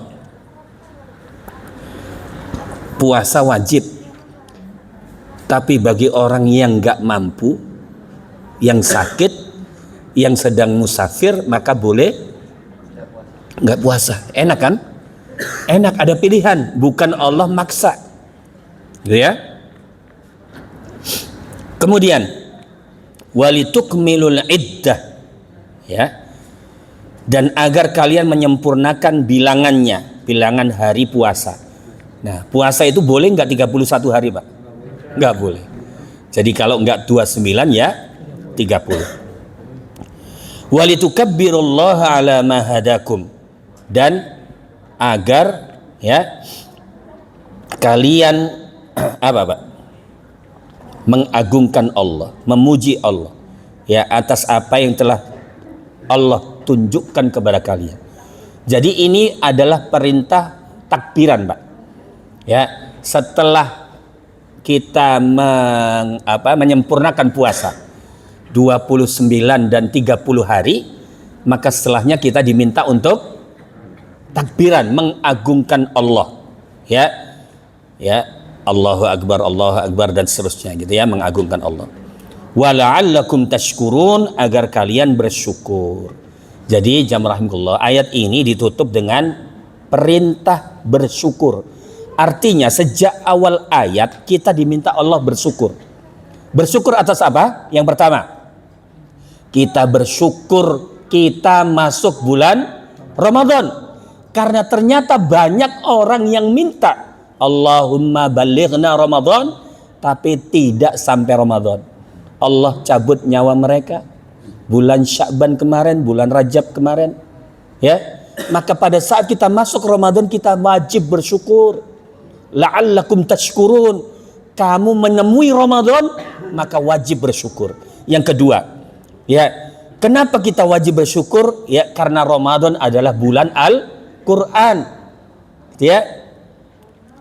[SPEAKER 1] puasa wajib. Tapi bagi orang yang nggak mampu, yang sakit, yang sedang musafir, maka boleh nggak puasa. Enak kan? Enak, ada pilihan, bukan Allah maksa, gitu ya. Kemudian walitukmilul iddah, ya, dan agar kalian menyempurnakan bilangannya, bilangan hari puasa. Nah, puasa itu boleh nggak 31 hari, Pak? Nggak boleh. Jadi kalau nggak 29 ya 30. Walitukabbirullaha ala ma hadakum, dan agar ya kalian apa, Pak? Mengagungkan Allah, memuji Allah ya atas apa yang telah Allah tunjukkan kepada kalian. Jadi ini adalah perintah takbiran, Pak. Ya, setelah kita menyempurnakan puasa 29 dan 30 hari, maka setelahnya kita diminta untuk takbiran, mengagungkan Allah, ya, ya, Allahu Akbar dan seterusnya, gitu ya, mengagungkan Allah. wa la'allakum tashkurun, agar kalian bersyukur. Jadi jamaah rahimakumullah, ayat ini ditutup dengan perintah bersyukur. Artinya sejak awal ayat kita diminta Allah bersyukur. Bersyukur atas apa? Yang pertama, kita bersyukur kita masuk bulan Ramadan. Karena ternyata banyak orang yang minta Allahumma balighna Ramadan, tapi tidak sampai Ramadan. Allah cabut nyawa mereka bulan Sya'ban kemarin, bulan Rajab kemarin. Ya, maka pada saat kita masuk Ramadan kita wajib bersyukur. La'allakum tashkurun. Kamu menemui Ramadan, maka wajib bersyukur. Yang kedua, ya, kenapa kita wajib bersyukur? Ya, karena Ramadan adalah bulan Al-Quran. Ya,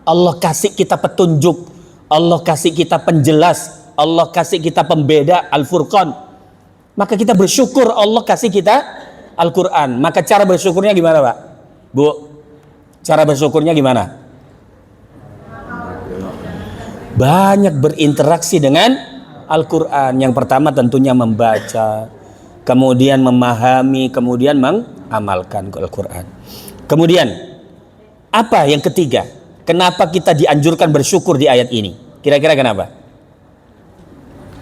[SPEAKER 1] Allah kasih kita petunjuk, Allah kasih kita penjelas, Allah kasih kita pembeda, Al-Furqan. Maka kita bersyukur Allah kasih kita Al-Quran. Maka cara bersyukurnya gimana, Pak? Bu, cara bersyukurnya gimana? Banyak berinteraksi dengan Al-Quran. Yang pertama tentunya membaca, kemudian memahami, kemudian mengamalkan Al-Quran. Kemudian apa yang ketiga? Kenapa kita dianjurkan bersyukur di ayat ini? Kira-kira kenapa?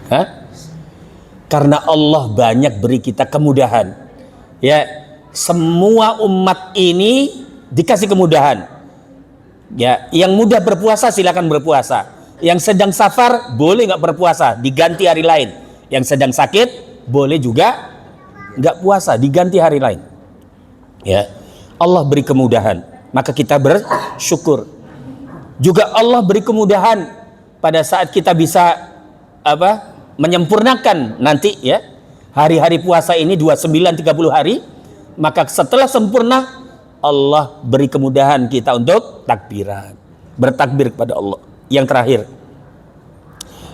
[SPEAKER 1] Hah? Karena Allah banyak beri kita kemudahan. Ya, semua umat ini dikasih kemudahan. Ya, yang mudah berpuasa silakan berpuasa. Yang sedang safar boleh nggak berpuasa, diganti hari lain. Yang sedang sakit boleh juga nggak puasa, diganti hari lain. Ya, Allah beri kemudahan, maka kita bersyukur. Juga Allah beri kemudahan pada saat kita bisa menyempurnakan nanti, ya, hari-hari puasa ini 29 30 hari, maka setelah sempurna Allah beri kemudahan kita untuk takbiran, bertakbir kepada Allah. Yang terakhir,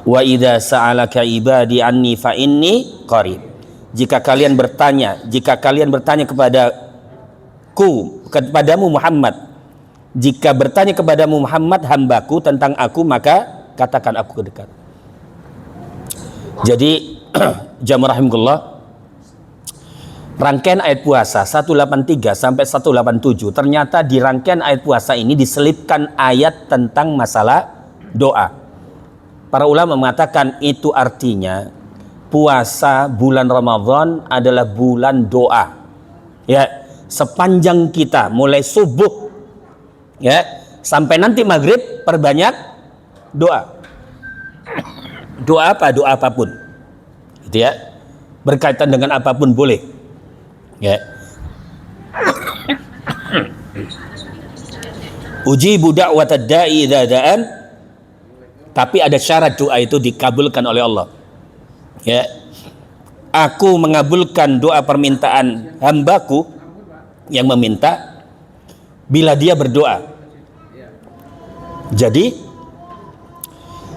[SPEAKER 1] wa idza sa'alaka ibadi anni fa inni qarib. Jika kalian bertanya kepadamu Muhammad, jika bertanya kepadamu Muhammad hambaku tentang aku, maka katakan aku dekat. Jadi jamaah rahimakumullah, rangkaian ayat puasa 183 sampai 187, ternyata di rangkaian ayat puasa ini diselipkan ayat tentang masalah doa. Para ulama mengatakan itu artinya puasa bulan Ramadan adalah bulan doa. Ya, sepanjang kita mulai subuh, ya, sampai nanti maghrib perbanyak doa. Doa apa? Doa apapun. Gitu ya. Berkaitan dengan apapun boleh. Ya. Ujibu da'watad da'i idza da'an, tapi ada syarat doa itu dikabulkan oleh Allah. Ya. Aku mengabulkan doa permintaan hambaku yang meminta bila dia berdoa. Jadi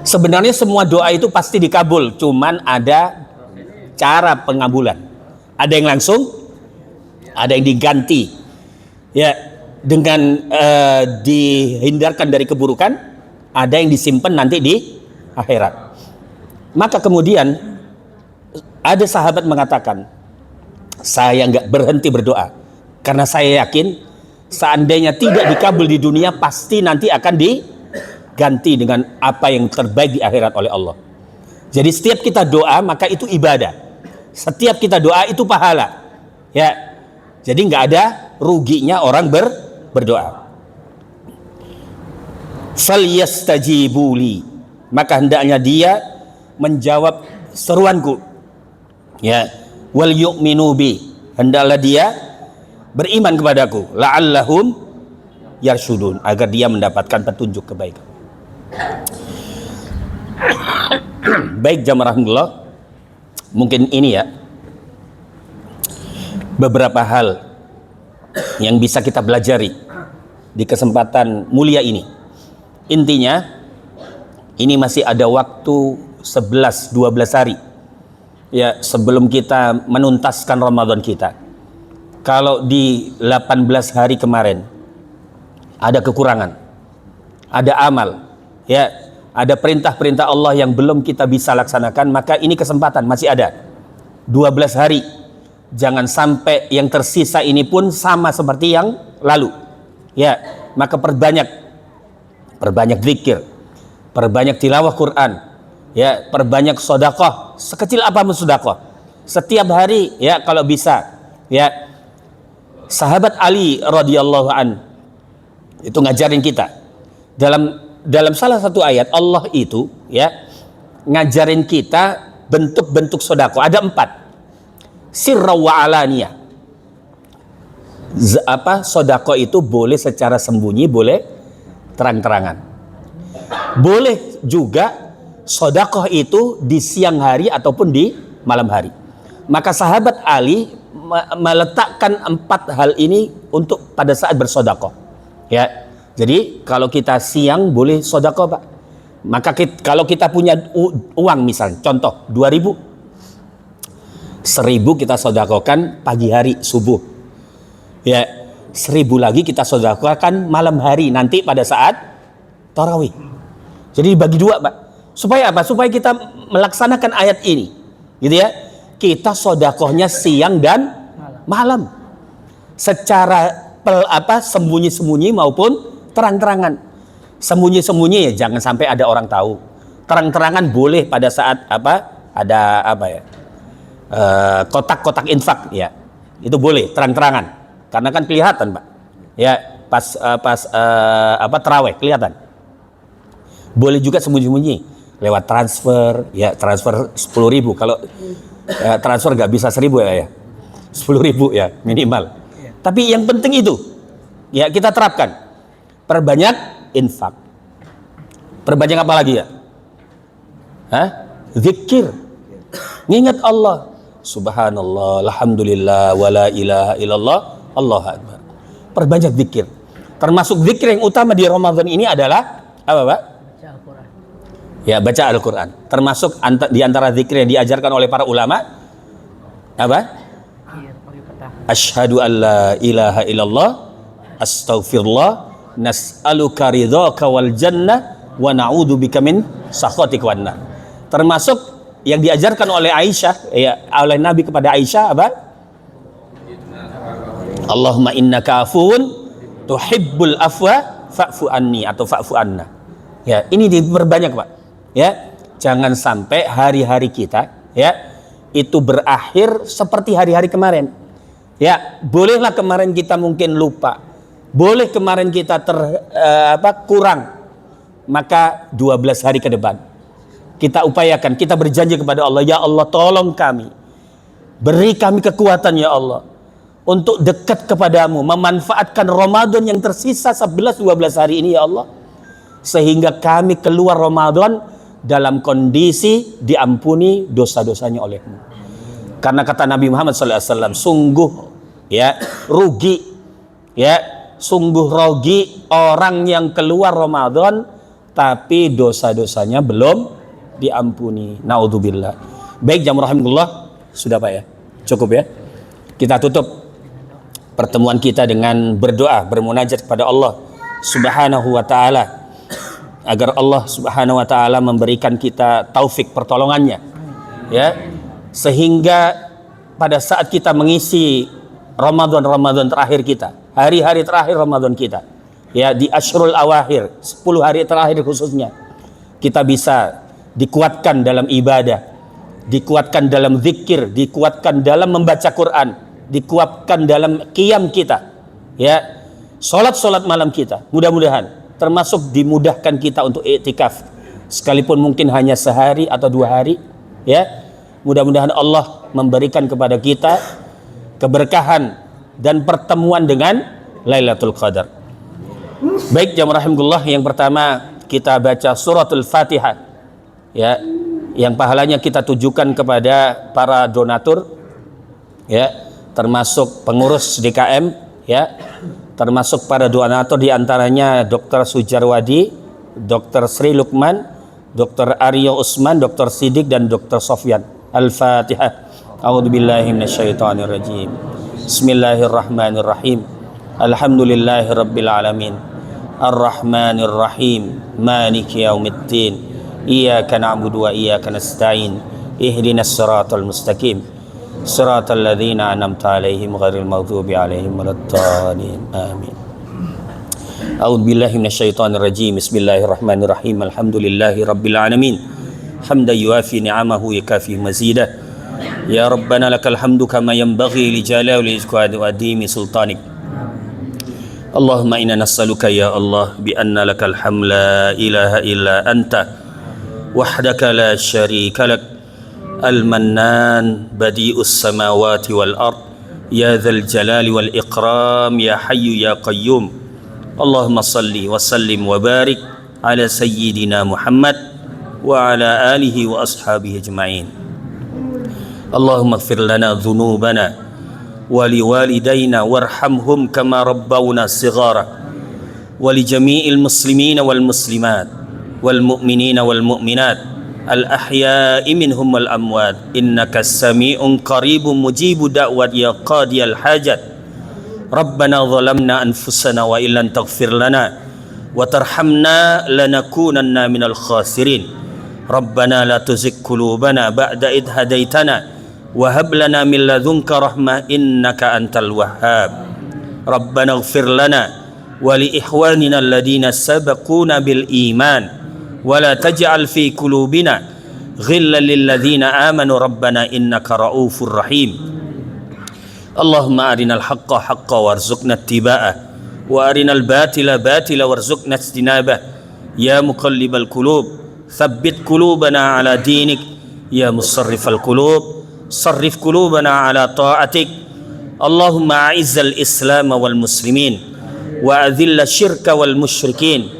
[SPEAKER 1] sebenarnya semua doa itu pasti dikabul, cuman ada cara pengabulan. Ada yang langsung, ada yang diganti, ya, dengan dihindarkan dari keburukan. Ada yang disimpan nanti di akhirat. Maka kemudian ada sahabat mengatakan, saya nggak berhenti berdoa karena saya yakin seandainya tidak dikabul di dunia, pasti nanti akan diganti dengan apa yang terbaik di akhirat oleh Allah. Jadi setiap kita doa maka itu ibadah. Setiap kita doa itu pahala. Ya, jadi nggak ada ruginya orang berdoa. Falyastajibuli, maka hendaknya dia menjawab seruanku. Ya, wal yu'minu bi, hendaklah dia beriman kepadaku. La'allahum yarsyudun, agar dia mendapatkan petunjuk kebaikan. Baik jamaah rahimakumullah, mungkin ini ya beberapa hal yang bisa kita pelajari di kesempatan mulia ini. Intinya ini masih ada waktu 11-12 hari, ya, sebelum kita menuntaskan Ramadan kita. Kalau di 18 hari kemarin ada kekurangan, ada amal, ya, ada perintah-perintah Allah yang belum kita bisa laksanakan, maka ini kesempatan, masih ada 12 hari. Jangan sampai yang tersisa ini pun sama seperti yang lalu. Ya, maka perbanyak zikir, perbanyak tilawah Quran, ya, perbanyak sedekah, sekecil apapun sedekah. Setiap hari, ya, kalau bisa, ya. Sahabat Ali radhiyallahu an itu ngajarin kita dalam salah satu ayat Allah itu, ya, ngajarin kita bentuk-bentuk sedekah. Ada 4. Sirra wa alaniyah. Sedekah itu boleh secara sembunyi, boleh terang-terangan. Boleh juga sedekah itu di siang hari ataupun di malam hari. Maka sahabat Ali meletakkan 4 hal ini untuk pada saat bersedekah. Ya. Jadi kalau kita siang boleh sedekah, Pak. Maka kalau kita punya uang, misalnya contoh 2.000, 1.000 kita sedekahkan pagi hari subuh. Ya, 1.000 lagi kita sedekahkan malam hari nanti pada saat tarawih. Jadi dibagi 2, Pak. Supaya apa? Supaya kita melaksanakan ayat ini. Gitu ya. Kita sedekahnya siang dan malam. Secara sembunyi-sembunyi maupun terang-terangan. Sembunyi-sembunyi ya jangan sampai ada orang tahu. Terang-terangan boleh pada saat kotak-kotak infak, ya, itu boleh terang-terangan karena kan kelihatan, Pak, ya, pas tarawih kelihatan. Boleh juga sembunyi-sembunyi lewat transfer, ya, transfer 10.000 kalau transfer nggak bisa 1.000 ya 10.000 ya minimal. Tapi yang penting itu, ya, kita terapkan, perbanyak infak, perbanyak apa lagi ya? Zikir, ngingat Allah. Subhanallah, alhamdulillah, wala ilaha illallah, Allahu akbar. Perbanyak zikir. Termasuk zikir yang utama di Ramadan ini adalah apa, Pak?
[SPEAKER 2] Baca Al-Quran.
[SPEAKER 1] Ya, baca Al-Quran. Termasuk di antara zikir yang diajarkan oleh para ulama apa?
[SPEAKER 2] Iya, pakai peta.
[SPEAKER 1] Asyhadu an la ilaha illallah, astaghfirullah, nas'aluka ridhaka wal jannah wa na'udzubika min sakhatika wan nar. Termasuk yang diajarkan oleh Aisyah, ya, oleh Nabi kepada Aisyah apa? Allahumma innaka afuun tuhibbul afwa fa'fu anni atau fa'fu anna. Ya, ini diperbanyak, Pak. Ya, jangan sampai hari-hari kita, ya, itu berakhir seperti hari-hari kemarin. Ya, bolehlah kemarin kita mungkin lupa. Boleh kemarin kita kurang. Maka 12 hari ke depan kita upayakan, kita berjanji kepada Allah, ya Allah tolong kami, beri kami kekuatan ya Allah untuk dekat kepadamu, memanfaatkan Ramadan yang tersisa 11-12 hari ini ya Allah, sehingga kami keluar Ramadan dalam kondisi diampuni dosa-dosanya olehmu. Karena kata Nabi Muhammad SAW, sungguh, ya, rugi, ya, sungguh rugi orang yang keluar Ramadan tapi dosa-dosanya belum diampuni. Naudzubillah. Baik, jamaah rahimahullah, sudah, Pak, ya, cukup ya. Kita tutup pertemuan kita dengan berdoa, bermunajat kepada Allah Subhanahu wa taala agar Allah Subhanahu wa taala memberikan kita taufik pertolongannya, ya, sehingga pada saat kita mengisi Ramadan terakhir kita, hari-hari terakhir Ramadan kita, ya, di Asyrul Awakhir, 10 hari terakhir khususnya, kita bisa dikuatkan dalam ibadah, dikuatkan dalam zikir, dikuatkan dalam membaca Quran, dikuatkan dalam qiyam kita, ya, solat malam kita, mudah-mudahan termasuk dimudahkan kita untuk iktikaf, sekalipun mungkin hanya sehari atau 2 hari, ya, mudah-mudahan Allah memberikan kepada kita keberkahan dan pertemuan dengan Lailatul Qadar. Baik, jamaah rahimahullah, yang pertama kita baca suratul Fatihah, ya, yang pahalanya kita tujukan kepada para donatur, ya, termasuk pengurus DKM, ya, termasuk para donatur diantaranya Dr. Sujarwadi, Dr. Sri Lukman, Dr. Aryo Usman, Dr. Sidik, dan Dr. Sofyan. Al-Fatihah. A'udzubillahi minasyaitonirrajim. Bismillahirrahmanirrahim. Alhamdulillahirabbil alamin. Ar-Rahmanir Rahim, Maliki Yaumiddin, Iyyaka na'budu wa iyyaka nasta'in, Ihdinas siratal mustaqim, siratal ladzina an'amta 'alaihim ghairil maghdubi 'alaihim waladdallin. Amin. A'udzu billahi minasyaitonir rajim. Bismillahirrahmanirrahim. Alhamdulillahi rabbil alamin. Hamdan yuafi ni'amahu yakafi mazidah. Ya Rabbana lakal hamdu kama yanbaghi li jalali wajhika wa adimi sultanik. Allahumma inna nas'aluka ya Allah bi anna lakal hamd la ilaha illa anta wahdaka la syarika lak al-mannan badi'us samawati wal ard ya dzal jalali wal ikram ya hayyu ya qayyum. Allahumma salli wa sallim wa barik ala sayyidina Muhammad wa ala alihi wa ashabihi ajma'in. Allahumma ighfir lana dhunubana wa liwalidayna warhamhum kama rabbawna shighara wa li jami'il muslimina wal muslimat wal mu'minina wal mu'minat al ahya'i minhum wal amwat innaka sami'un qaribun mujibu da'wat ya qadiyal hajat. Rabbana zalamna anfusana wa illam taghfir lana wa tarhamna lanakunanna minal khasirin. Rabbana la tuzigh qulubana ba'da idh hadaitana wa hab lana min ladunka rahmah innaka antal wahhab. Rabbana ighfir lana wa li ikhwanina alladhina sabaquna bil iman wa la taj'al fi qulubina ghillan lil ladzina amanu rabbana innaka raufur rahim. Allahumma arinal haqqa haqqan warzuqna ittiba'ah wa arinal batila batila warzuqna ijtinabah. Ya muqallibal qulub thabbit qulubana ala dinik, ya musarrifal qulub sarrif qulubana ala ta'atik. Allahumma a'izzal islam wal muslimin wa adhilla syirka wal musyrikin.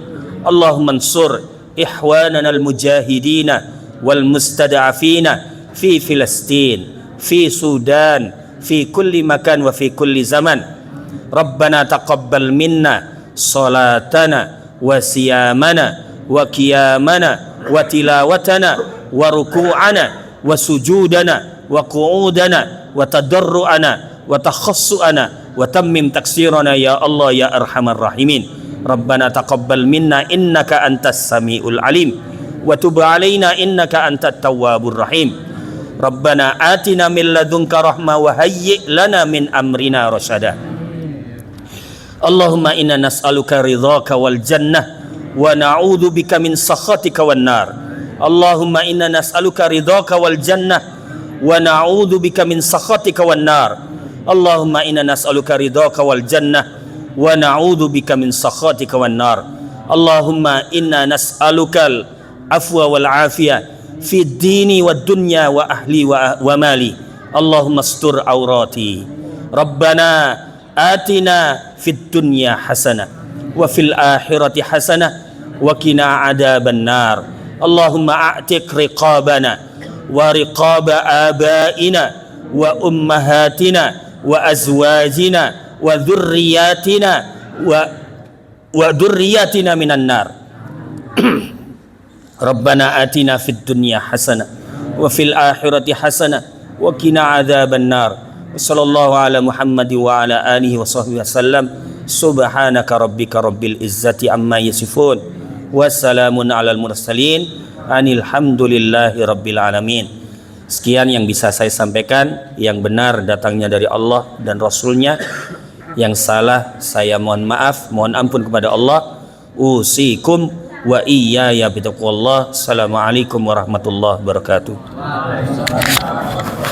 [SPEAKER 1] Allahumma ansur ikhwanana al mujahidina wal mustada'afina fi Filistin, fi Sudan, fi kulli makan wa fi kulli zaman. Rabbana taqabbal minna salatana wa siyamana wa qiyamana wa tilawatana wa ruku'ana wa sujudana wa qu'udana wa tadarru'ana wa takhassu'ana wa tammim taksirana ya Allah ya arhamar rahimin. Rabbana taqabbal minna innaka antas samiul alim wa tub alaina innaka antat tawwabur rahim. Rabbana atina min ladunka rahmah wa hayyi' lana min amrina rasyada. Allahumma inna nas'aluka ridhaka wal jannah wa na'udzu bika min sakhatika wan nar. Allahumma inna nas'aluka ridhaka wal jannah wa na'udzu bika min sakhatika wan nar. Allahumma inna nas'aluka ridhaka wal jannah wa na'udzu bika min sakhatika wan nar. Allahumma inna nas'aluka al afwa wal afiyah fi dini wad dunya wa ahli wa mali. Allahumma astur aurati. Rabbana atina fid dunya hasanah wa fil akhirati hasanah wa qina adzaban nar. Allahumma a'tiq riqabana wa riqaba abaina wa ummahatina wa azwajina wa dhurriyyatina wa dhurriyyatina minan nar. Rabbana atina fid dunya hasanah wa fil akhirati hasanah wa qina adzaban nar. Sallallahu ala Muhammad wa ala alihi wa sahbihi wasallam. Subhanaka rabbika rabbil izzati amma yasifun wa salamun alal mursalin. Alhamdulillahi rabbil alamin. Sekian yang bisa saya sampaikan. Yang benar datangnya dari Allah dan Rasulnya. Yang salah saya mohon maaf, mohon ampun kepada Allah. Usikum wa iyaya bitaqwallah. Assalamualaikum warahmatullahi wabarakatuh.